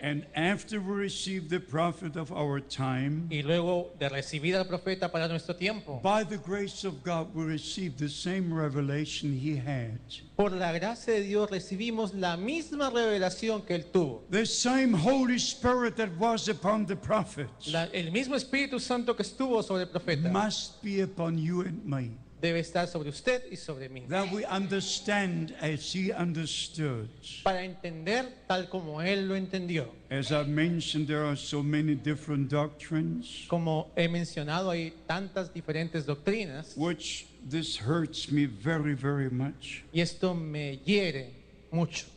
And after we receive the prophet of our time, Y luego de recibir al profeta para nuestro tiempo, by the grace of God, we receive the same revelation he had. por la gracia de Dios recibimos la misma revelación que él tuvo. The same Holy Spirit that was upon the prophets El mismo Espíritu Santo que estuvo sobre el profeta must be upon you and me. debe estar sobre usted y sobre mí. That we understand as he understood. Para entender tal como Él lo entendió. As I mentioned, there are so many different doctrines, Como he mencionado, hay tantas diferentes doctrinas which this hurts me very, very much. y esto me hiere mucho.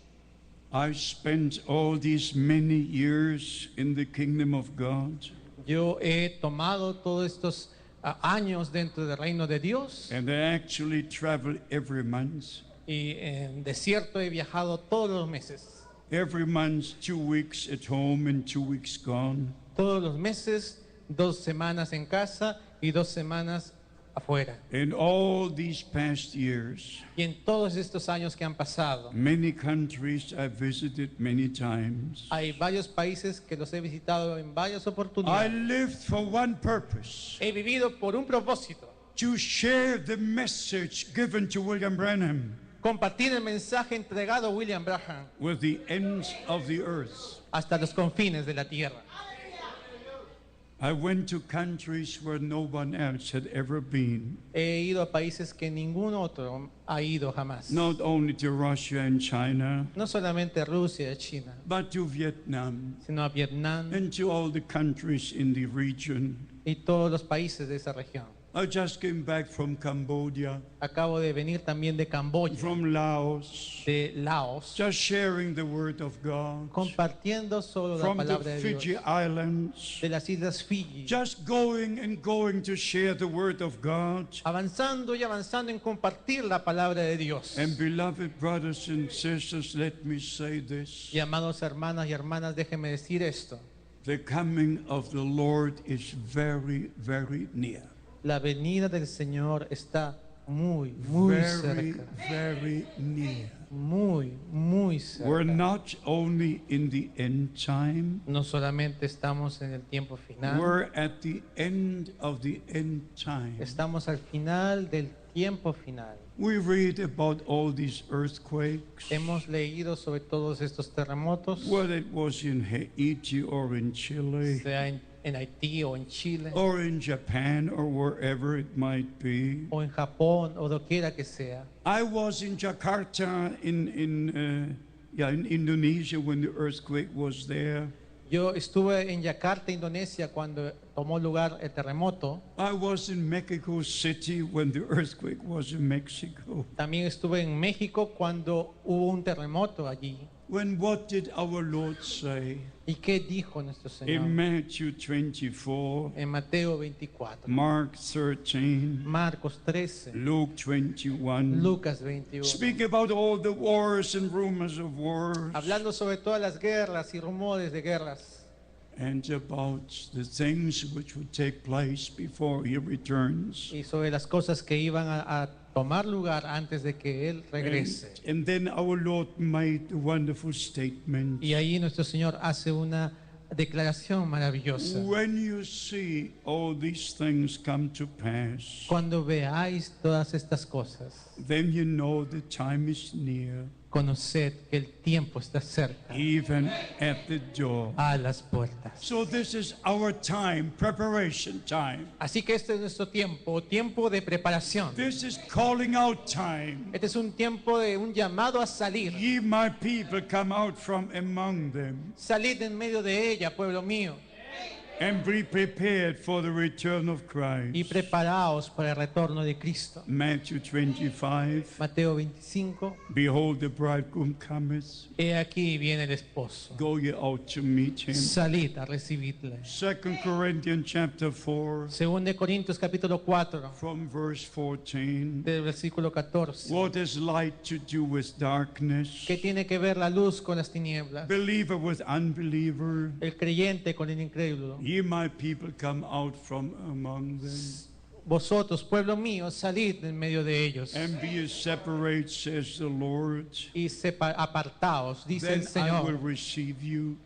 I spent all these many years in the kingdom of God, Yo he tomado todos estos años dentro del reino de Dios and I actually travel every month. y en desierto he viajado todos los meses. Every month, 2 weeks at home and 2 weeks gone. Todos los meses, 2 semanas en casa y 2 semanas afuera. In all these past years, Y en todos estos años que han pasado, many countries I visited many times. hay varios países que los he visitado en varias I oportunidades. lived for one purpose, He vivido por un propósito, to share the message given to William Branham compartir el mensaje entregado a William Branham with the ends of the earth. hasta los confines de la tierra. I went to countries where no one else had ever been, He ido a países que ningún otro ha ido jamás. not only to Russia and China, No solamente a Rusia y China, but to Vietnam sino a Vietnam and to all the countries in the region. y todos los países de esa región. I just came back from Cambodia, Acabo de venir también de Camboya, from Laos, de Laos, just sharing the word of God, compartiendo solo la from the palabra de Dios, Fiji Islands, de las Islas Fiji, just going and going to share the word of God. avanzando y avanzando en compartir la palabra de Dios. And beloved brothers and sisters, let me say this. Y amados hermanas y hermanas, déjenme decir esto. The coming of the Lord is very, very near. La venida del Señor está muy Very, cerca. very near. Muy We're cerca. not only in the end time, No solamente estamos en el tiempo final, we're at the end of the end time. estamos al final del tiempo final. We read about all these earthquakes, Hemos leído sobre todos estos terremotos, whether it was in Haiti or in Chile sea en Haití o en Chile or in Japan or wherever it might be. o en Japón o doquiera que sea. I was in Jakarta in Indonesia when the earthquake was there. Yo estuve en Yakarta, Indonesia, cuando tomó lugar el terremoto. I was in Mexico City when the earthquake was in Mexico. También estuve en México cuando hubo un terremoto allí. When what did our Lord say? ¿Y qué dijo nuestro In Señor? Matthew 24, En Mateo 24, Mark 13, Marcos 13, Luke 21. Lucas 21. Speak about all the wars and rumors of wars Hablando sobre todas las guerras y rumores de guerras and about the things which would take place before he returns. y sobre las cosas que iban a tomar lugar antes de que Él regrese. And then our Lord made a wonderful statement. Y ahí nuestro Señor hace una declaración maravillosa. When you see all these things come to pass, Cuando veáis todas estas cosas, then you know the time is near, conoced que el tiempo está cerca, even at the door. a las puertas. So this is our time, preparation time. Así que este es nuestro tiempo, tiempo de preparación. This is calling out time. Este es un tiempo de un llamado a salir. Ye my people, come out from among them Salid en medio de ella, pueblo mío, and be prepared for the return of y Christ. preparaos para el retorno de Cristo. Matthew 25. Mateo 25, Behold, the bridegroom cometh. he aquí viene el esposo. Go ye out to meet him. Salid a recibirle. 2 Corinthians chapter 4, Según de Corintios capítulo 4, from verse 14. del versículo 14. What has light to do with darkness? ¿Qué tiene que ver la luz con las tinieblas? Believer with unbeliever. El creyente con el incrédulo. Ye my people, come out from among them, Vosotros, pueblo mío, salid en medio de ellos and be ye separate, says the Lord. y apartaos, dice Then el I will Señor. receive you.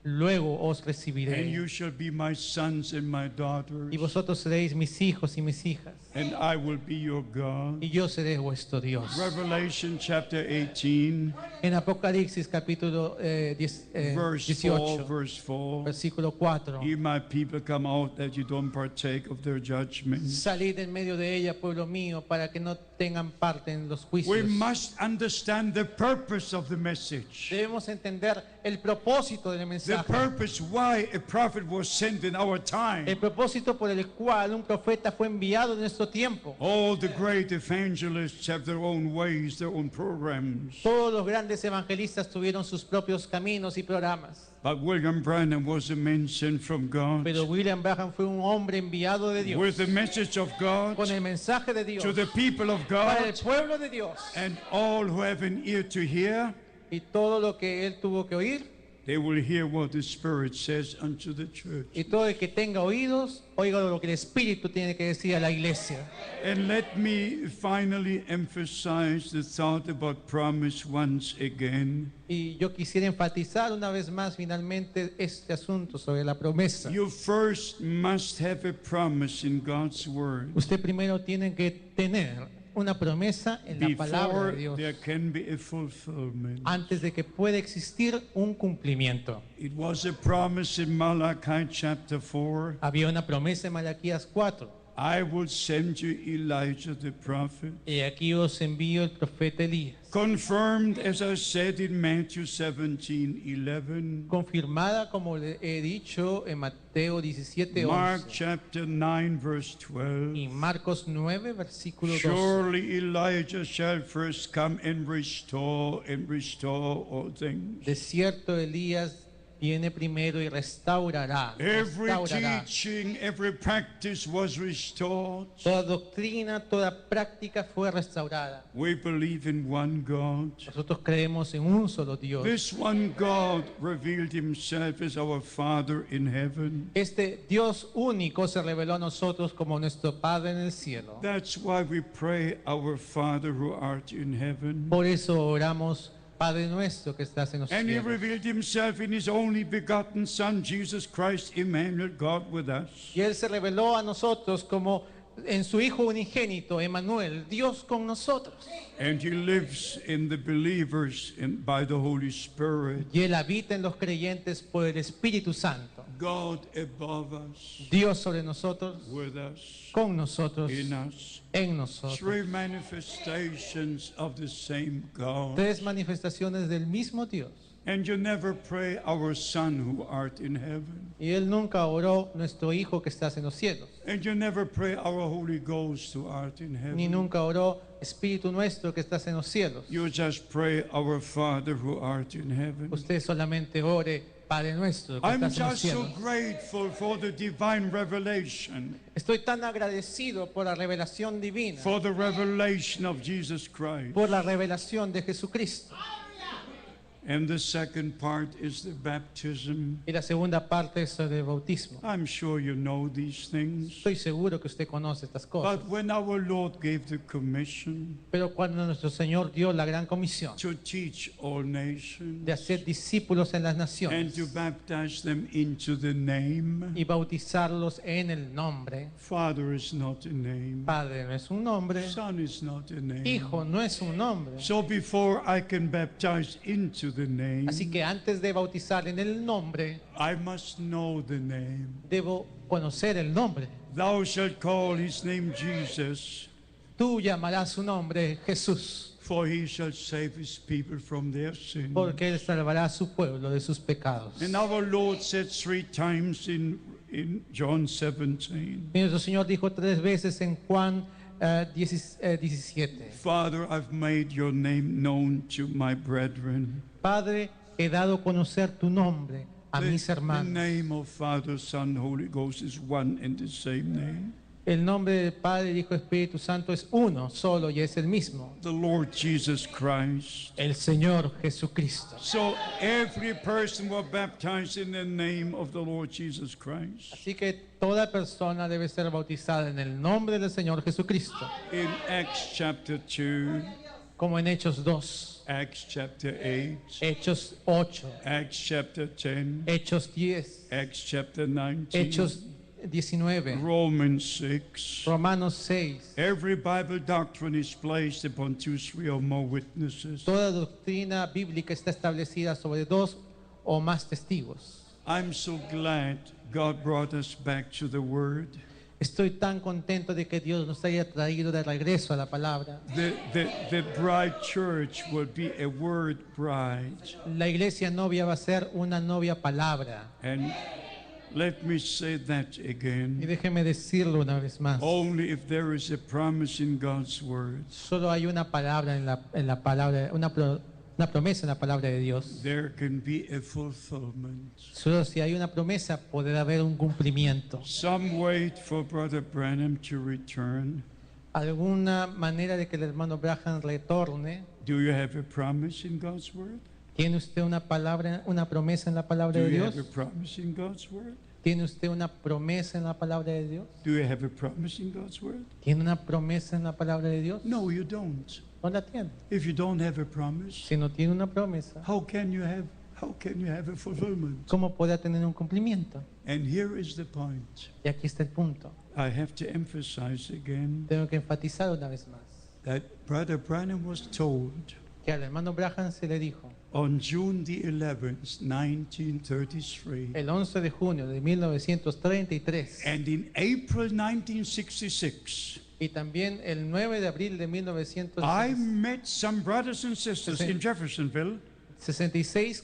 luego os and recibiré. you shall be my sons and my daughters, Y vosotros seréis mis hijos y mis hijas, and I will be your God. y yo seré vuestro Dios. Revelation chapter 18, En Apocalipsis capítulo verse 4, 18, verse 4. versículo 4. Ye my people, come out that you don't partake of their judgments. Salid en medio de ella, pueblo mío, para que no tengan parte en los We juicios. must understand the purpose of the message. Debemos entender el propósito del The mensaje. purpose why a prophet was sent in our El time. propósito por el cual un profeta fue enviado en nuestro tiempo. All the great evangelists have their own ways, their own programs. Todos los grandes evangelistas tuvieron sus propios caminos y programas. But William Branham was a man sent from God Pero William Branham fue un hombre enviado de Dios with the message of God con el mensaje de Dios to the people of para el God, pueblo de Dios. and all who have an ear to hear, Y todo lo que él tuvo que oír, they will hear what the Spirit says unto the church. y todo el que tenga oídos, oiga lo que el Espíritu tiene que decir a la iglesia. And let me finally emphasize the thought about promise once again. Y yo quisiera enfatizar una vez más finalmente este asunto sobre la promesa. You first must have a promise in God's Word Usted primero tiene que tener una promesa en la palabra before de Dios there can be a fulfillment. antes de que pueda existir un cumplimiento. It was a promise in Malachi chapter 4. Había una promesa en Malaquías 4. I will send you Elijah the prophet. Y aquí os envío el profeta Elías. Confirmed, as I said in Matthew 17:11. Confirmada, como le he dicho, en Mateo 17, Mark 11. chapter 9, verse Y 12. Marcos 9, versículo 12. Surely Elijah shall first come and restore all things. De cierto, Elías viene primero y restaurará. Every Restaurará. teaching, every practice was restored. Toda doctrina, toda práctica fue restaurada. We believe in one God. Nosotros creemos en un solo Dios. This one God revealed himself as our Father in heaven. Este Dios único se reveló a nosotros como nuestro Padre en el cielo. That's why we pray, Our Father who art in heaven. Por eso oramos, Padre nuestro que estás en los And he cielos. revealed himself in his only begotten Son, Jesus Christ, Emmanuel, God with us. Y Él se reveló a nosotros como en su Hijo unigénito, Emmanuel, Dios con nosotros. And he lives in the believers by the Holy Spirit. Y Él habita en los creyentes por el Espíritu Santo. God above us, Dios sobre nosotros, with us, con nosotros, in us. en nosotros. Three manifestations of the same God. Tres manifestaciones del mismo Dios. And you never pray, Our Son who art in heaven. Y Él nunca oró, nuestro Hijo que estás en los cielos. And you never pray, Our Holy Ghost who art in Ni heaven. nunca oró, Espíritu nuestro que estás en los cielos. You just pray, Our Father who art in heaven. Usted solamente ore, Padre nuestro que I'm estás en los just so cielos. grateful for the divine revelation, Estoy tan agradecido por la revelación divina, for the revelation of Jesus Christ. por la revelación de Jesucristo. And the second part is the baptism. Y la segunda parte es sobre el bautismo. I'm sure you know these things. Estoy seguro que usted conoce estas cosas. But when our Lord gave the commission Pero cuando nuestro Señor dio la gran comisión to teach all nations de hacer discípulos en las and naciones to baptize them into the name, y bautizarlos en el nombre, Father is not a name, Padre no es un nombre, Son is not a name. Hijo no es un nombre. So before I can baptize into the name, Así que antes de bautizar en el nombre, I must know the name. debo conocer el nombre. Thou shalt call his name Jesus, Tú llamarás su nombre Jesús, for he shall save his people from their sin. porque Él salvará a su pueblo de sus pecados. And our Lord said 3 times in John 17, Y nuestro Señor dijo 3 veces en Juan 17, Father, I've made your name known to my brethren. Padre, he dado a conocer tu nombre a mis The hermanos. name of Father, Son, Holy Ghost is one and the same name. El nombre del Padre, Hijo y Espíritu Santo es uno solo y es el mismo, The Lord Jesus Christ. el Señor Jesucristo. So every person was baptized in the name of the Lord Jesus Christ. Así que toda persona debe ser bautizada en el nombre del Señor Jesucristo. In Acts chapter 2, como en Hechos 2, Acts chapter 8, Hechos 8, Acts chapter 10, Hechos 10, Acts chapter 19, Hechos 19, Romans 6. Romanos 6. Every Bible doctrine is placed upon 2, 3 or more witnesses. Toda doctrina bíblica está establecida sobre 2 o más testigos. I'm so glad God brought us back to the Word. Estoy tan contento de que Dios nos haya traído de regreso a la palabra. The bride church will be a word bride. La iglesia novia va a ser una novia palabra. And let me say that Y again. déjeme decirlo una vez más. Only if there is a promise in God's Word, Solo hay una palabra en la palabra, una promesa en la palabra de Dios. there can be a fulfillment. Solo si hay una promesa podrá haber un cumplimiento. Some wait for Brother Branham to return. Alguna manera de que el hermano Branham retorne. Do you have a promise in God's Word? ¿Tiene usted una palabra, una promesa en la palabra Do de you Dios? have a promise in God's Word? ¿Tiene usted una promesa en la palabra de Dios? Do you have a promise in God's Word? ¿Tiene una promesa en la palabra de Dios? No, you don't. No la tiene. If you don't have a promise, Si no tiene una promesa, how can you have a fulfillment? ¿cómo puede tener un cumplimiento? And here is the point. Y aquí está el punto. I have to emphasize again Tengo que enfatizar una vez más that Brother Branham was told que al hermano Branham se le dijo on June the 11th, 1933, el 11 de junio de 1933 and in April 1966, y también el 9 de abril de I 1966 met some brothers and sisters in Jeffersonville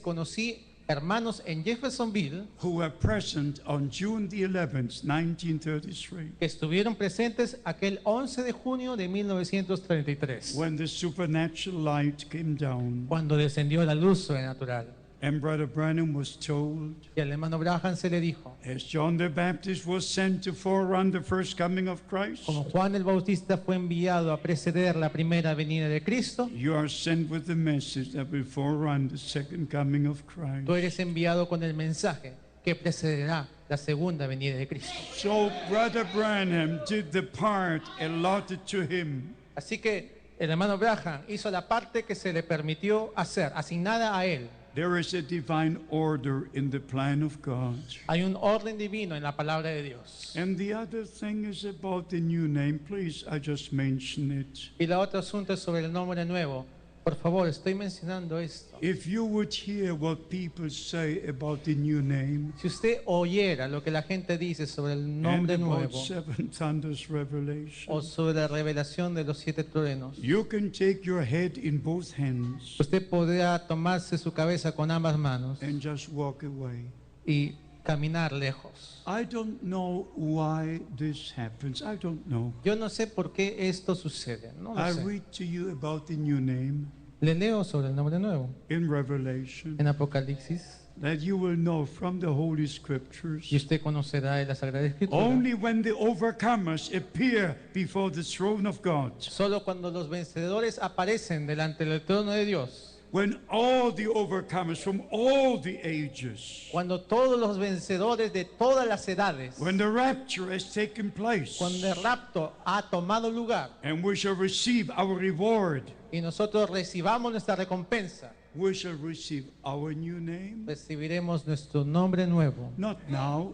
conocí hermanos en Jeffersonville who were present on June the 11th, 1933, que estuvieron presentes aquel 11 de junio de 1933 when the supernatural light came down. cuando descendió la luz sobrenatural. And Brother Branham was told, Y al hermano Branham se le dijo, as John the Baptist was sent to forerun the first coming of Christ, como Juan el Bautista fue enviado a preceder la primera venida de Cristo, you are sent with the message that will forerun the second coming of tú Christ. eres enviado con el mensaje que precederá la segunda venida de Cristo. So Brother Branham did the part allotted to him. Así que el hermano Branham hizo la parte que se le permitió hacer, asignada a él. There is a divine order in the plan of God. Hay un orden divino en la palabra de Dios. And the other thing is about the new name. Please, I just mention it. Y la otra asunto es sobre el nombre nuevo. Por favor, estoy mencionando esto. If you would hear what people say about the new name Si usted oyera lo que la gente dice sobre el and nombre about nuevo seven thunders revelation, o sobre la revelación de los 7 truenos, you can take your head in both hands usted podrá tomarse su cabeza con ambas manos and just walk away. y caminar lejos. I don't know why this happens. I don't know. Yo no sé por qué esto sucede. No lo I sé. read to you about the new name Le leo sobre el nombre nuevo in Revelation en Apocalipsis that you will know from the Holy Scriptures. y usted conocerá de la Sagrada Escritura. Only when the overcomers appear before the throne of God, Solo cuando los vencedores aparecen delante del trono de Dios, when all the overcomers from all the ages, cuando todos los vencedores de todas las edades, when the rapture has taken place, cuando el rapto ha tomado lugar and we shall receive our reward, y nosotros recibamos nuestra recompensa, we shall receive our new name. recibiremos nuestro nombre nuevo. Not now,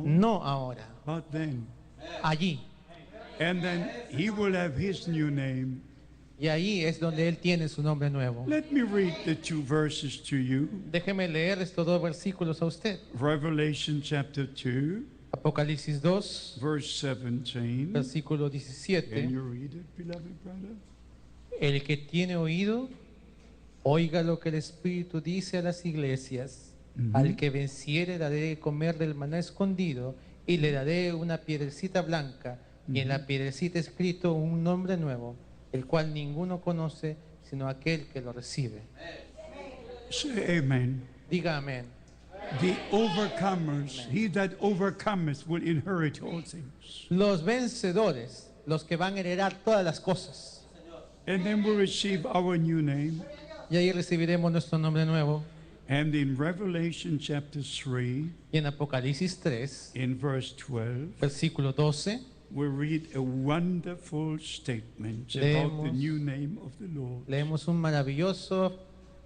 No ahora, but then. allí. And then he will have his new name. Y ahí es donde Él tiene su nombre nuevo. Let me read the two verses to you. Déjeme leer estos 2 versículos a usted. Revelation chapter 2, Apocalipsis 2, verse 17. versículo Can 17. you read it, beloved brother? El que tiene oído, oiga lo que el Espíritu dice a las iglesias. Al que venciere daré de comer del maná escondido y le daré una piedrecita blanca y en la piedrecita escrito un nombre nuevo, el cual ninguno conoce sino aquel que lo recibe. Say amen. Diga amén. The overcomers, he that overcometh will inherit all things. Los vencedores, los que van a heredar todas las cosas. And then we'll receive our new name. Y ahí recibiremos nuestro nombre nuevo. And in Revelation chapter 3, Y en Apocalipsis 3, in verse 12, versículo 12, we read a wonderful statement about the new name of the Lord. Leemos un maravilloso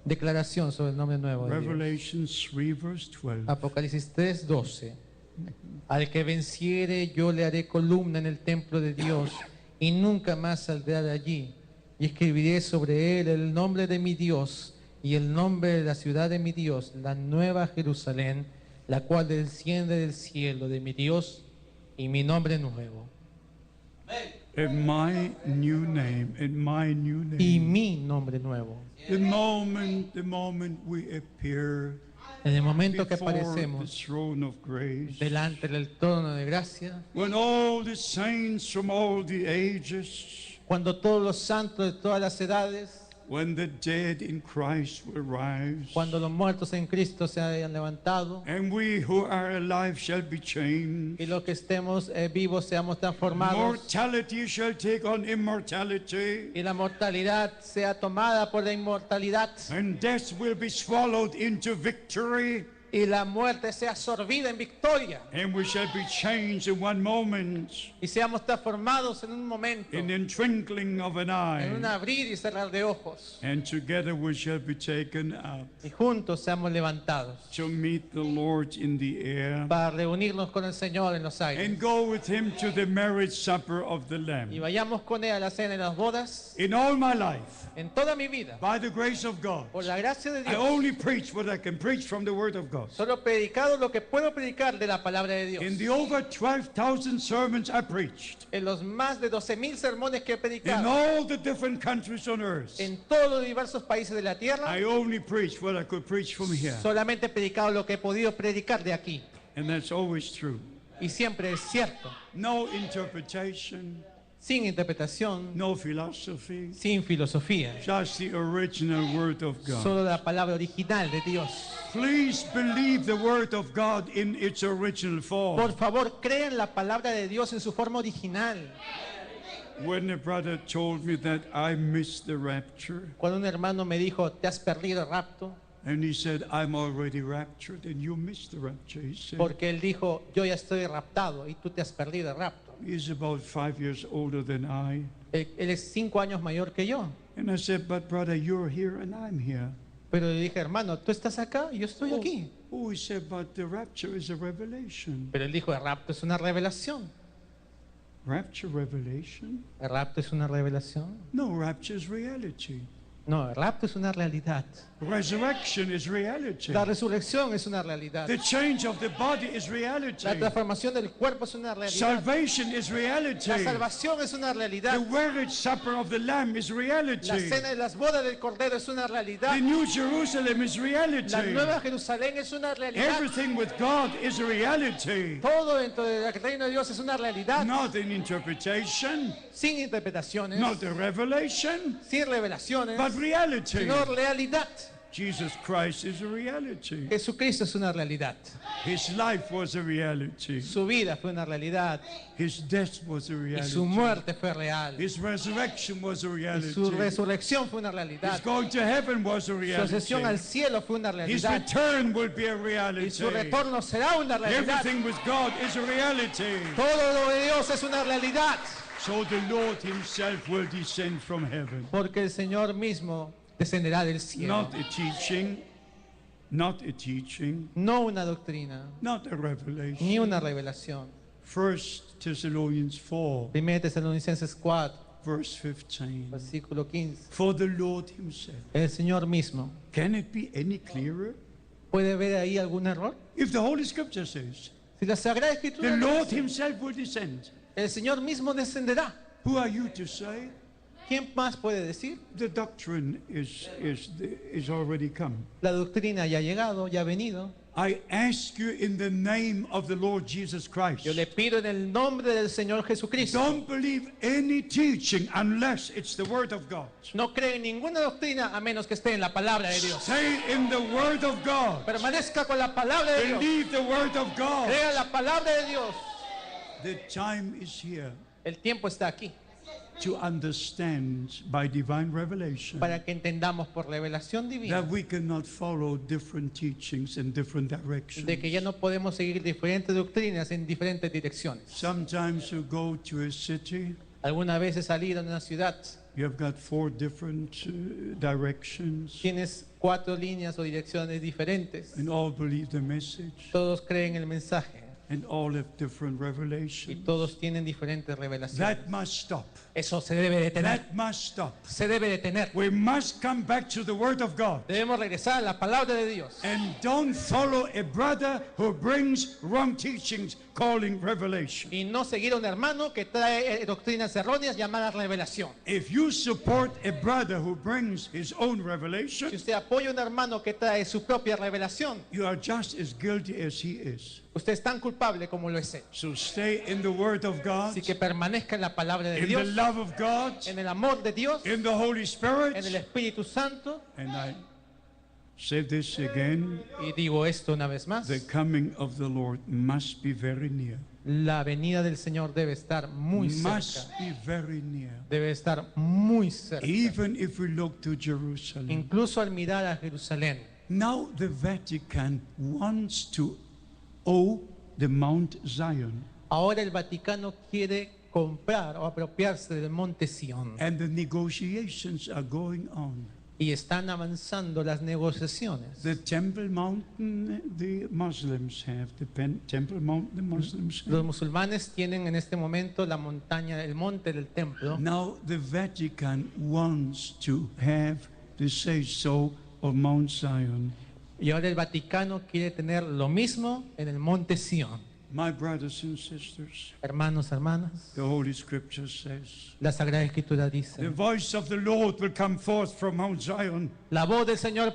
declaración sobre el nombre nuevo de Dios. Revelation 3 verse 12. Apocalipsis 3:12. Al que venciere yo le haré columna en el templo de Dios y nunca más saldrá de allí. Y escribiré sobre él el nombre de mi Dios y el nombre de la ciudad de mi Dios, la nueva Jerusalén, la cual desciende del cielo de mi Dios, y mi nombre nuevo. And my new name, and my new Y name. mi nombre nuevo. The moment we appear En el momento que before the aparecemos throne of grace, delante del trono de gracia, when all the saints from all the ages, cuando todos los santos de todas las edades, when the dead in Christ will rise, cuando los muertos en Cristo se hayan levantado and we who are alive shall be changed. y los que estemos vivos seamos transformados Mortality shall take on immortality, y la mortalidad sea tomada por la inmortalidad and death will be swallowed into victory, y la muerte sea absorbida en victoria and we shall be changed in one moment, y seamos transformados en un momento, in the twinkling of an en un eye, abrir y cerrar de ojos, and together we shall be taken up y juntos seamos levantados to meet the Lord in the air para reunirnos con el Señor en los aires and go with him to the marriage supper of the y Lamb. vayamos con Él a la cena de las bodas. In all my life, En toda mi vida, by the grace of God, por la gracia de I Dios, only preach what I can preach from the Word of God. solo he predicado lo que puedo predicar de la palabra de Dios. In the over 12,000 sermons I preached, En los más de 12,000 sermones que he in predicado all the different countries on earth, en todos los diversos países de la tierra, I only preach what I could preach from here. solamente he predicado lo que he podido predicar de aquí. And that's always true. Y siempre es cierto, No interpretation, sin interpretación, no philosophy, sin filosofía, just the original Word of God. solo la palabra original de Dios. Please believe the Word of God in its original Por form. favor, crean la palabra de Dios en su forma original. When a brother told me that I missed the rapture, Cuando un hermano me dijo, ¿te has perdido el rapto? and he said, I'm already raptured, and you missed the rapture, he said. Porque él dijo, yo ya estoy raptado y tú te has perdido el rapto. He's about 5 years older than I. Él es 5 años mayor que yo. And I said, but brother, you're here and I'm here. Pero le dije, hermano, tú estás acá y yo estoy aquí. Oh, he said, but the rapture is a revelation. Pero él dijo, el rapto es una revelación. Rapture revelation? ¿El rapto es una revelación? No, rapture is reality. No, el rapto es una realidad. Resurrection is reality. La resurrección es una realidad. The change of the body is reality. La transformación del cuerpo es una realidad. Salvation is reality. La salvación es una The realidad. marriage supper of the Lamb is reality. La cena de las bodas del Cordero es una realidad. The New Jerusalem is reality. La nueva Jerusalén es una realidad. Everything with God is reality. Todo dentro del reino de Dios es una realidad. Not in interpretation, Sin interpretaciones, not a revelation, sin revelaciones, but reality. sino realidad. Jesus Christ is a reality. Jesucristo es una realidad. His life was a reality. Su vida fue una realidad His death was a y su reality. muerte fue real. His resurrection was a Y reality. su resurrección fue una His realidad. going to heaven was a Su reality. ascensión al cielo fue una His realidad. return will be a Y reality. su retorno será una realidad. Everything with God is a reality. Todo lo de Dios es una realidad. So the Lord himself will descend from heaven. Porque el Señor mismo descenderá del cielo. Not a teaching, not a teaching, No una doctrina, not a revelation. ni una revelación. 1 Thessalonians 4, 1 Tesalonicenses 4, verse 15. versículo 15. For the Lord himself. El Señor mismo. Can it be any clearer? ¿Puede ver ahí algún error? If the Holy Scripture says, Si la Sagrada the Escritura Lord dice, himself will descend, el Señor mismo descenderá. who are you to say? ¿Quién más puede decir? The doctrine is already come. La doctrina ya ha llegado, ya ha venido. I ask you in the name of the Lord Jesus Christ. Yo le pido en el nombre del Señor Jesucristo. Don't believe any teaching unless it's the Word of God. No cree en ninguna doctrina a menos que esté en la palabra de Dios. Stay in the Word of God. Permanezca con la palabra de Dios. Believe the Word of God. Crea la palabra de Dios. The time is here. El tiempo está aquí. to understand by divine revelation para que entendamos por revelación divina that we cannot follow different teachings in different directions. de que ya no podemos seguir diferentes doctrinas en diferentes direcciones. Sometimes you go to a city, Algunas veces salir a una ciudad, you have got 4 different directions, tienes 4 líneas o direcciones diferentes. and all believe the message, Todos creen el mensaje and all have different y revelations. todos tienen diferentes revelaciones. That must stop. Eso se debe detener. That must stop. Se debe detener. We must come back to the Word of God. Debemos regresar a la palabra de Dios. And don't follow a brother who brings wrong teachings calling revelation. Y no seguir a un hermano que trae doctrinas erróneas llamadas revelación. If you support a brother who brings his own Si revelation, usted apoya a un hermano que trae su propia revelación, you are just as guilty as he is. usted es tan culpable como lo es él. So stay in the Word of God, Así que permanezca en la palabra de in the Dios, love of God, en el amor de Dios, in the Holy Spirit. en el Espíritu Santo. And I say this again, Y digo esto una vez más. the coming of the Lord must be very near. La venida del Señor debe estar muy Must cerca. be very near. Debe estar muy cerca. Even if we look to Jerusalem. Incluso al mirar a Jerusalén. Now the Vatican wants to owe the Mount Zion, Ahora el Vaticano quiere comprar o apropiarse del monte Sión. and the negotiations are going on. Y están avanzando las negociaciones. The Temple Mountain, the Muslims have. The Temple Mountain, the Muslims Los have. musulmanes tienen en este momento la montaña, el monte del templo. Now the Vatican wants to have the say-so of Mount Zion. Y ahora el Vaticano quiere tener lo mismo en el monte Sión. My brothers and sisters, Hermanos, hermanas, the Holy Scripture says, la Sagrada Escritura the dice: voice of the Lord will come forth from Mount Zion, la voz del Señor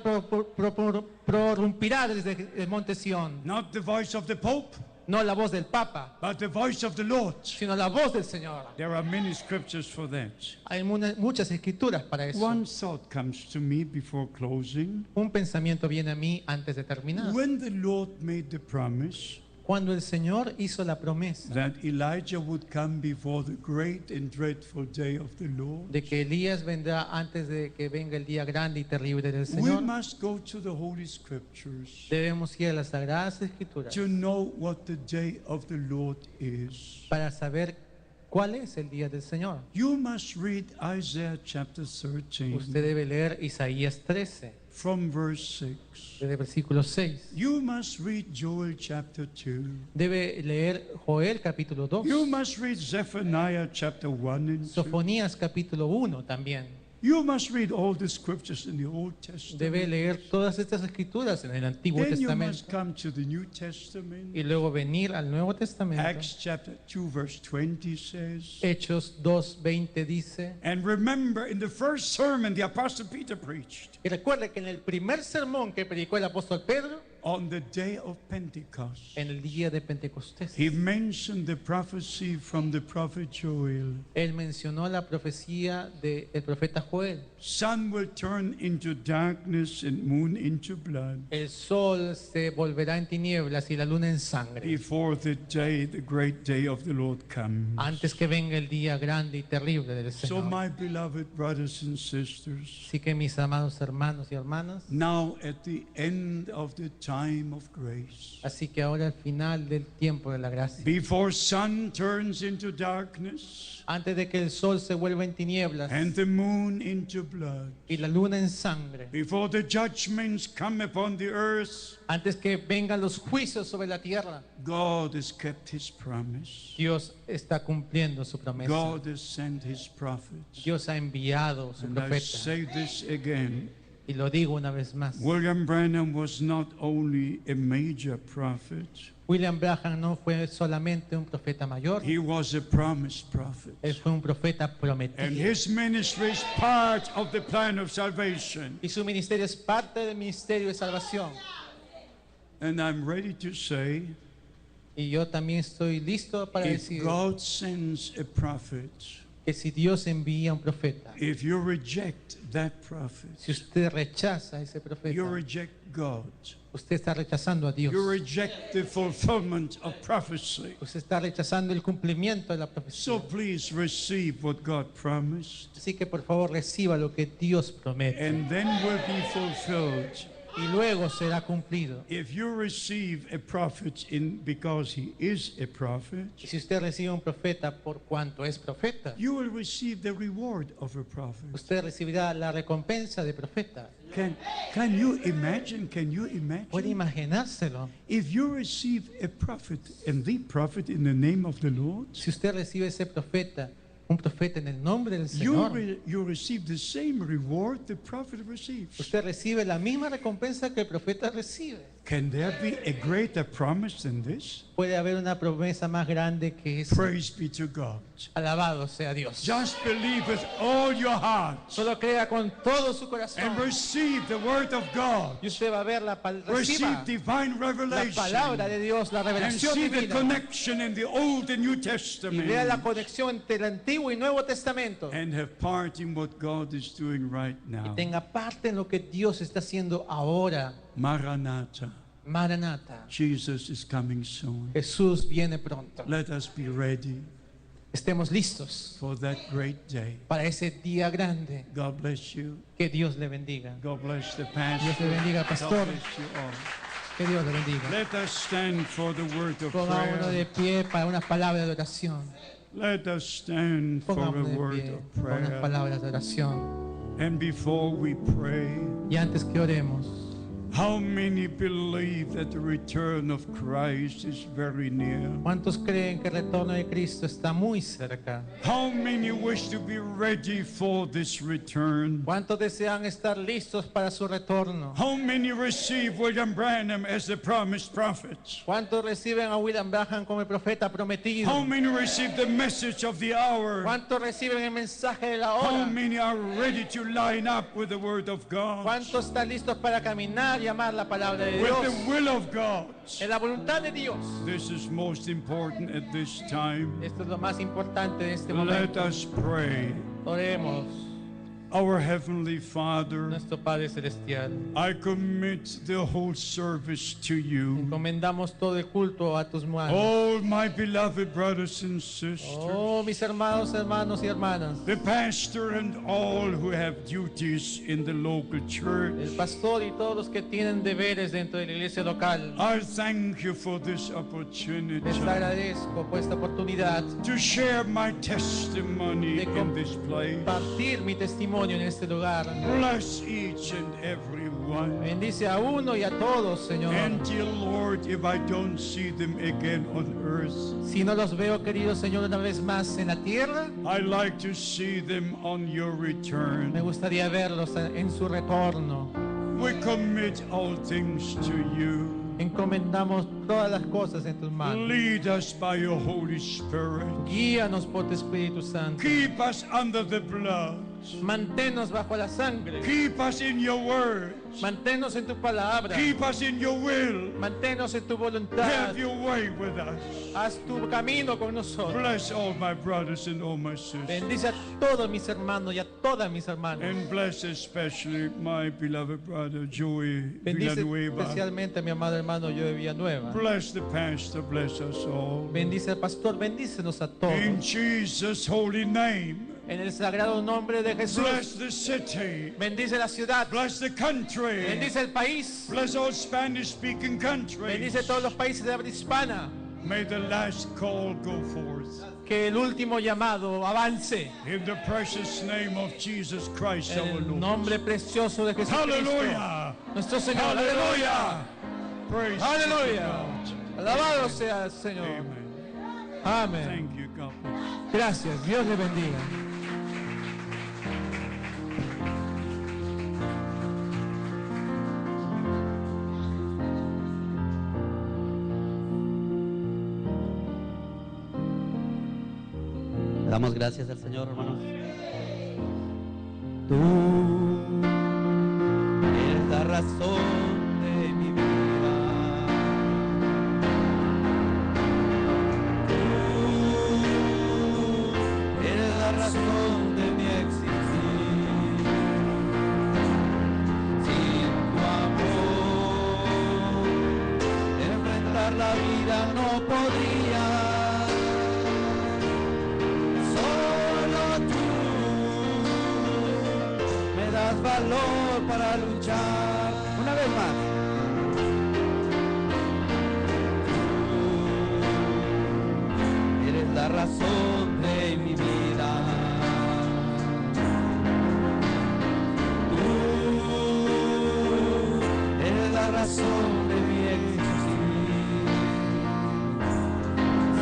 prorrumpirá desde el monte Sión. not the voice of the Pope, No la voz del Papa, but the voice of the Lord. sino la voz del Señor. There are many scriptures for that. Hay muchas escrituras para eso. One thought comes to me before closing. Un pensamiento viene a mí antes de terminar. When the Lord made the promise Cuando el Señor hizo la promesa that Elijah would come before the great and dreadful day of the Lord, de que Elías vendrá antes de que venga el día grande y terrible del we Señor, must go to the Holy Scriptures debemos ir a las Sagradas Escrituras to know what the day of the Lord is. para saber cuál es el día del Señor. You must read Isaiah chapter Usted 13 debe leer Isaías 13, from verse 6. desde el versículo 6. You must read Joel chapter 2. Debe leer Joel capítulo 2, You must read Zephaniah chapter 1 and 2. Sofonías capítulo 1 también. You must read all the scriptures in the Old Testament. Debe leer todas estas escrituras en el Antiguo Then you Testamento must come to the New Testament. y luego venir al Nuevo Testamento. Acts chapter 2 verse 20 says, Hechos 2:20 dice, and remember in the first sermon the Apostle Peter preached y recuerde que en el primer sermón que predicó el apóstol Pedro, on the day of Pentecost, en el día de Pentecostés, he mentioned the prophecy from the prophet Joel. él mencionó la profecía del profeta Joel. Sun will turn into darkness and moon into blood El sol se volverá en tinieblas y la luna en sangre, before the day, the great day of the Lord comes. antes que venga el día grande y terrible del So Señor. my beloved brothers and sisters, Así que mis amados hermanos y hermanas, now at the end of the time of grace, así que ahora al final del tiempo de la gracia, before sun turns into darkness antes de que el sol se vuelva en tinieblas and the moon into blood, y la luna en sangre, before the judgments come upon the earth, antes que vengan los juicios sobre la tierra, God has kept his promise. Dios está cumpliendo su promesa. God has sent his prophets. Dios ha enviado su And I profeta. say this again, Y lo digo una vez más. William Branham was not only a major prophet, William Branham no fue solamente un profeta mayor, he was a promised prophet. él fue un profeta And prometido. his ministry is part of the plan of salvation. Y su ministerio es parte del ministerio de salvación. And I'm ready to say, Y yo también estoy listo para if decir, God sends a prophet, que si Dios envía un profeta, if you reject that prophet, si usted rechaza a ese you profeta, reject God. usted está rechazando a Dios. You reject the fulfillment of prophecy. Usted está rechazando el cumplimiento de la profecía. So please receive what God promised, Así que por favor reciba lo que Dios promete and then will be fulfilled. y luego será cumplido. If you receive a prophet because he is a prophet, Y si usted recibe un profeta por cuanto es profeta, you will receive the reward of a prophet. usted recibirá la recompensa de profeta. Can you imagine? Can you ¿Puede imagine? imaginárselo? If you receive a prophet and the prophet in the name of the Lord, Si usted recibe ese profeta, un profeta en el nombre del you, Señor, you receive the same reward the prophet receives. usted recibe la misma recompensa que el profeta recibe. Can there be a greater promise than this? Puede haber una promesa más grande que esa. Praise be to God. Alabado sea Dios. Just believe with all your heart Solo crea con todo su and corazón receive the word of God. y usted va a ver reciba Receive divine la palabra revelation de Dios, la and revelación see the divina, connection in the Old and New y vea la Testament conexión entre el Antiguo y Nuevo Testamento and have part in what God is doing right y now. tenga parte en lo que Dios está haciendo ahora. Maranatha. Maranata, Jesus is coming soon. Jesús viene pronto. Let us be ready Estemos listos for that great day. para ese día grande. God bless you. Que Dios le bendiga. God bless the Dios pastor. le bendiga, God pastor. bless you all. Que Dios le bendiga. Let us stand for the word of Pongámonos prayer. de pie para una palabra de oración. Let us stand for a Pongámonos de word pie of para unas prayer. palabras de oración. And before we pray, Y antes que oremos, how many believe that the return of Christ is very near? ¿cuántos creen que el retorno de Cristo está muy cerca? How many wish to be ready for this return? ¿Cuántos desean estar listos para su retorno? How many receive William Branham as the promised prophet? ¿Cuántos reciben a William Branham como el profeta prometido? How many receive the message of the hour? ¿Cuántos reciben el mensaje de la How hora? many are ready to line up with the word of God? ¿Cuántos están listos para caminar y amar la palabra de With Dios? the will of God. En la voluntad de Dios. This is most important at this time. Esto es lo más importante de este Let momento. us pray. Oremos. Our Heavenly Father, Nuestro Padre Celestial, I commit the whole service to you. encomendamos todo el culto a tus manos. All my beloved brothers and sisters, Oh, mis hermanos y hermanas, the pastor and all who have duties in the local el church, pastor y todos los que tienen deberes dentro de la iglesia local. I thank you for this opportunity Les agradezco por esta oportunidad to share my testimony in this place. compartir mi testimonio en este lugar. Bless each and every one. Bendice a uno y a todos, Señor. And dear Lord, if I don't see them again on earth, Si no los veo, querido Señor, una vez más en la tierra, I like to see them on your me return. gustaría verlos en su retorno. We commit all things to you. Encomendamos todas las cosas en tus manos. Lead us by your Holy Spirit. Guíanos por tu Espíritu Santo. Keep us under the blood. Manténnos bajo la sangre. Keep us in your word. Manténnos en tu palabra. Keep us in your will. Manténnos en tu voluntad. Have your way with us. Haz tu camino con nosotros. Bless all my brothers and all my sisters. Bendice a todos mis hermanos y a todas mis hermanas. And bless especially my beloved brother Joey Bendice Villanueva. especialmente a mi amado hermano Joe Villanueva. Bless the pastor, bless us all. Bendice al pastor, bendícenos a todos. In Jesus' holy name. En el sagrado nombre de Bless Jesús. the city. Bendice la ciudad. Bless the country. Bendice el país. Bless all Spanish-speaking countries. Bendice todos los países de habla hispana. May the last call go forth. Que el último llamado avance. In the precious name of Jesus Christ En our el Lord. nombre precioso de Jesucristo. Hallelujah. Nuestro Señor. Aleluya. Praise Aleluya. God. Alabado sea el Señor. Amen. Amén. Thank you, God bless. Gracias. Dios le bendiga. Le damos gracias al Señor, hermanos. Tú eres la razón de mi vida. Tú eres la razón la vida no podría. Solo tú me das valor para luchar. Una vez más. Tú eres la razón de mi vida. Tú eres la razón de mi existir.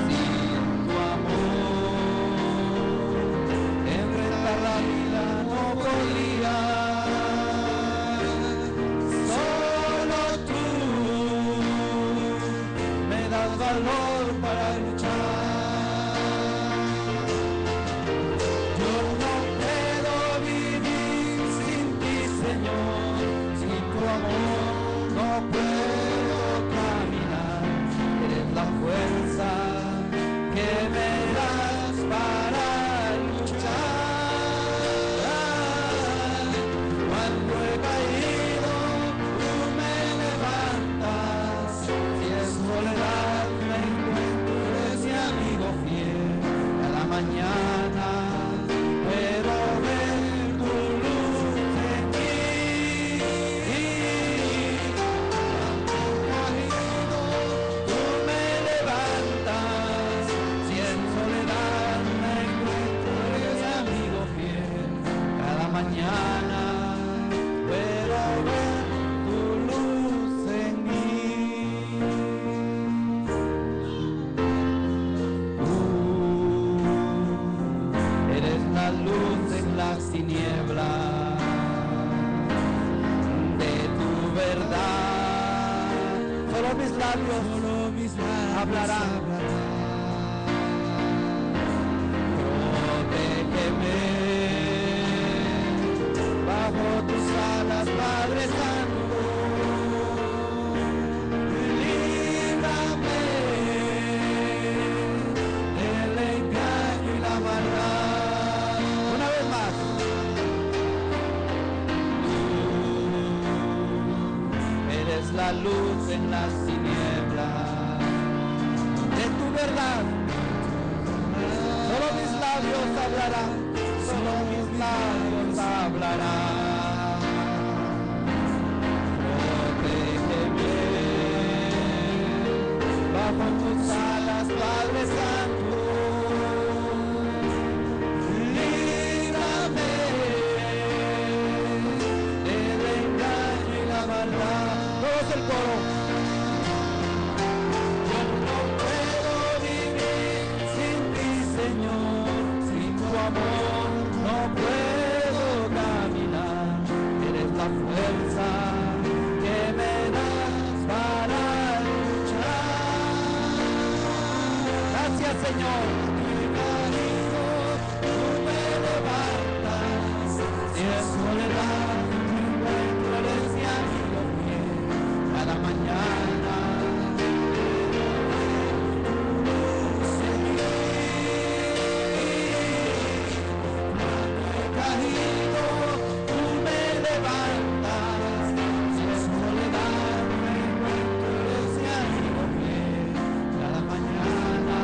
Sin tu amor, enfrentar la vida no podría. Solo tú me das valor para luchar. Yo no puedo vivir sin ti, Señor. Sin tu amor no puedo caminar. Eres la fuerza que me das para luchar. Cuando he caído, tú me levantas. Si es soledad, me encuentro, eres mi amigo fiel. Cada mañana puedo ver tu luz en mí. Cuando he caído, tú me levantas. Si en soledad me encuentro, eres mi amigo fiel. Cada mañana puedo ver tu luz en mí. Tú eres la luz en las tinieblas de tu verdad. Solo mis labios hablarán. Protégeme bajo tus alas, Padre Santo. Líbrame del engaño y la maldad. Una vez más. Tú eres la luz en las tinieblas de tu verdad. Solo mis labios hablarán. Solo mis labios hablarán. Protégeme bajo tus alas, Padre Santo. Líbrame del engaño y la maldad. Todos el coro. Yo no puedo vivir sin ti, Señor. Sin tu amor no puedo caminar. Eres la fuerza que me das para luchar. Gracias, Señor. Mi marido, tú me levantas. Si es soledad, me encuentro, eres mi amigo fiel. Cada mañana cuando he caído, tú me levantas. Si es soledad, me encuentro, eres mi amigo fiel. Cada mañana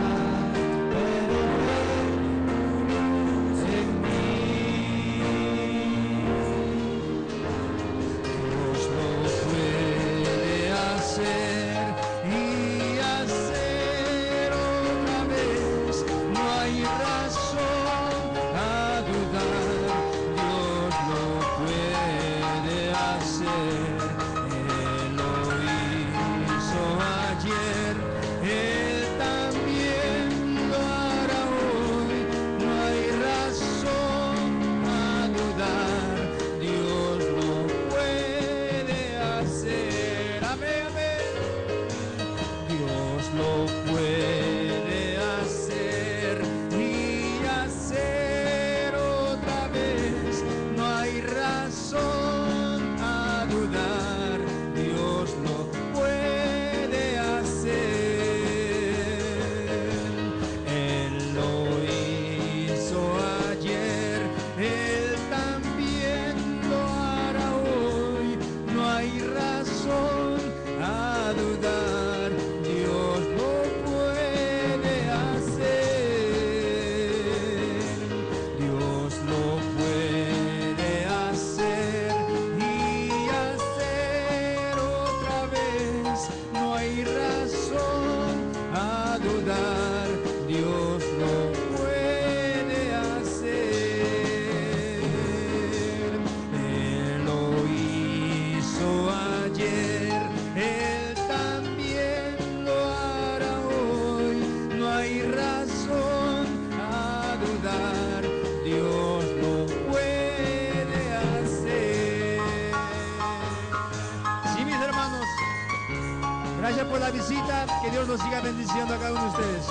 Gracias por la visita. Que Dios los siga bendiciendo a cada uno de ustedes.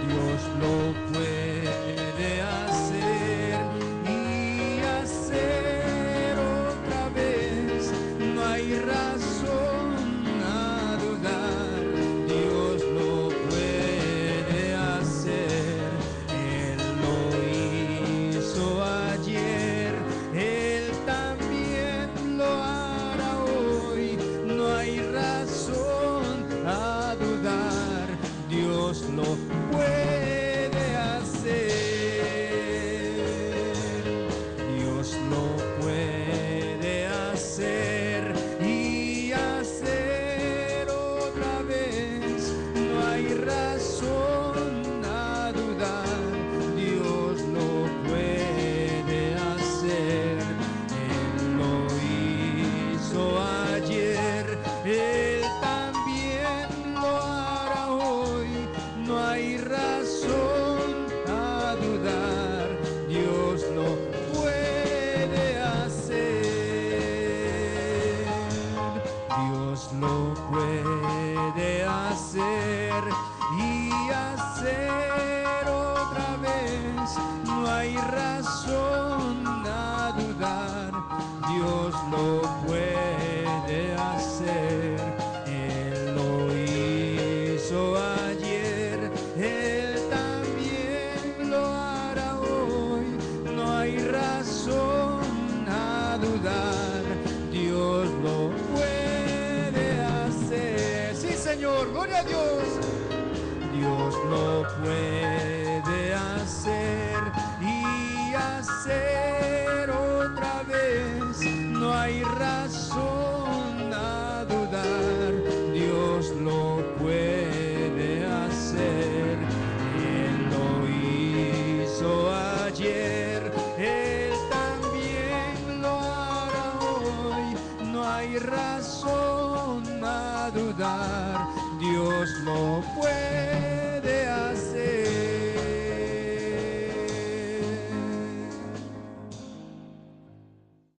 Dios lo puede hacer y hacer otra vez. No hay razón a dudar. Dios lo puede hacer. Él lo hizo ayer. Él también lo hará hoy. No hay razón a dudar. Dios lo puede hacer. Dios lo puede hacer y hacer otra vez. No hay razón a dudar. Dios lo puede hacer. Él lo hizo ayer. Él también lo hará hoy. No hay razón a dudar. Dios lo puede hacer. Dios lo puede hacer y hacer otra vez. No hay razón a dudar. Dios lo puede hacer. Él lo hizo ayer. Él también lo hará hoy. No hay razón a dudar. Dios lo puede hacer. Sí, Señor, gloria a Dios. Dios lo puede hacer y hacer otra vez. No hay razón a dudar. Dios lo puede hacer. Él lo hizo ayer. Él también lo hará hoy. No hay razón a dudar. Dios lo puede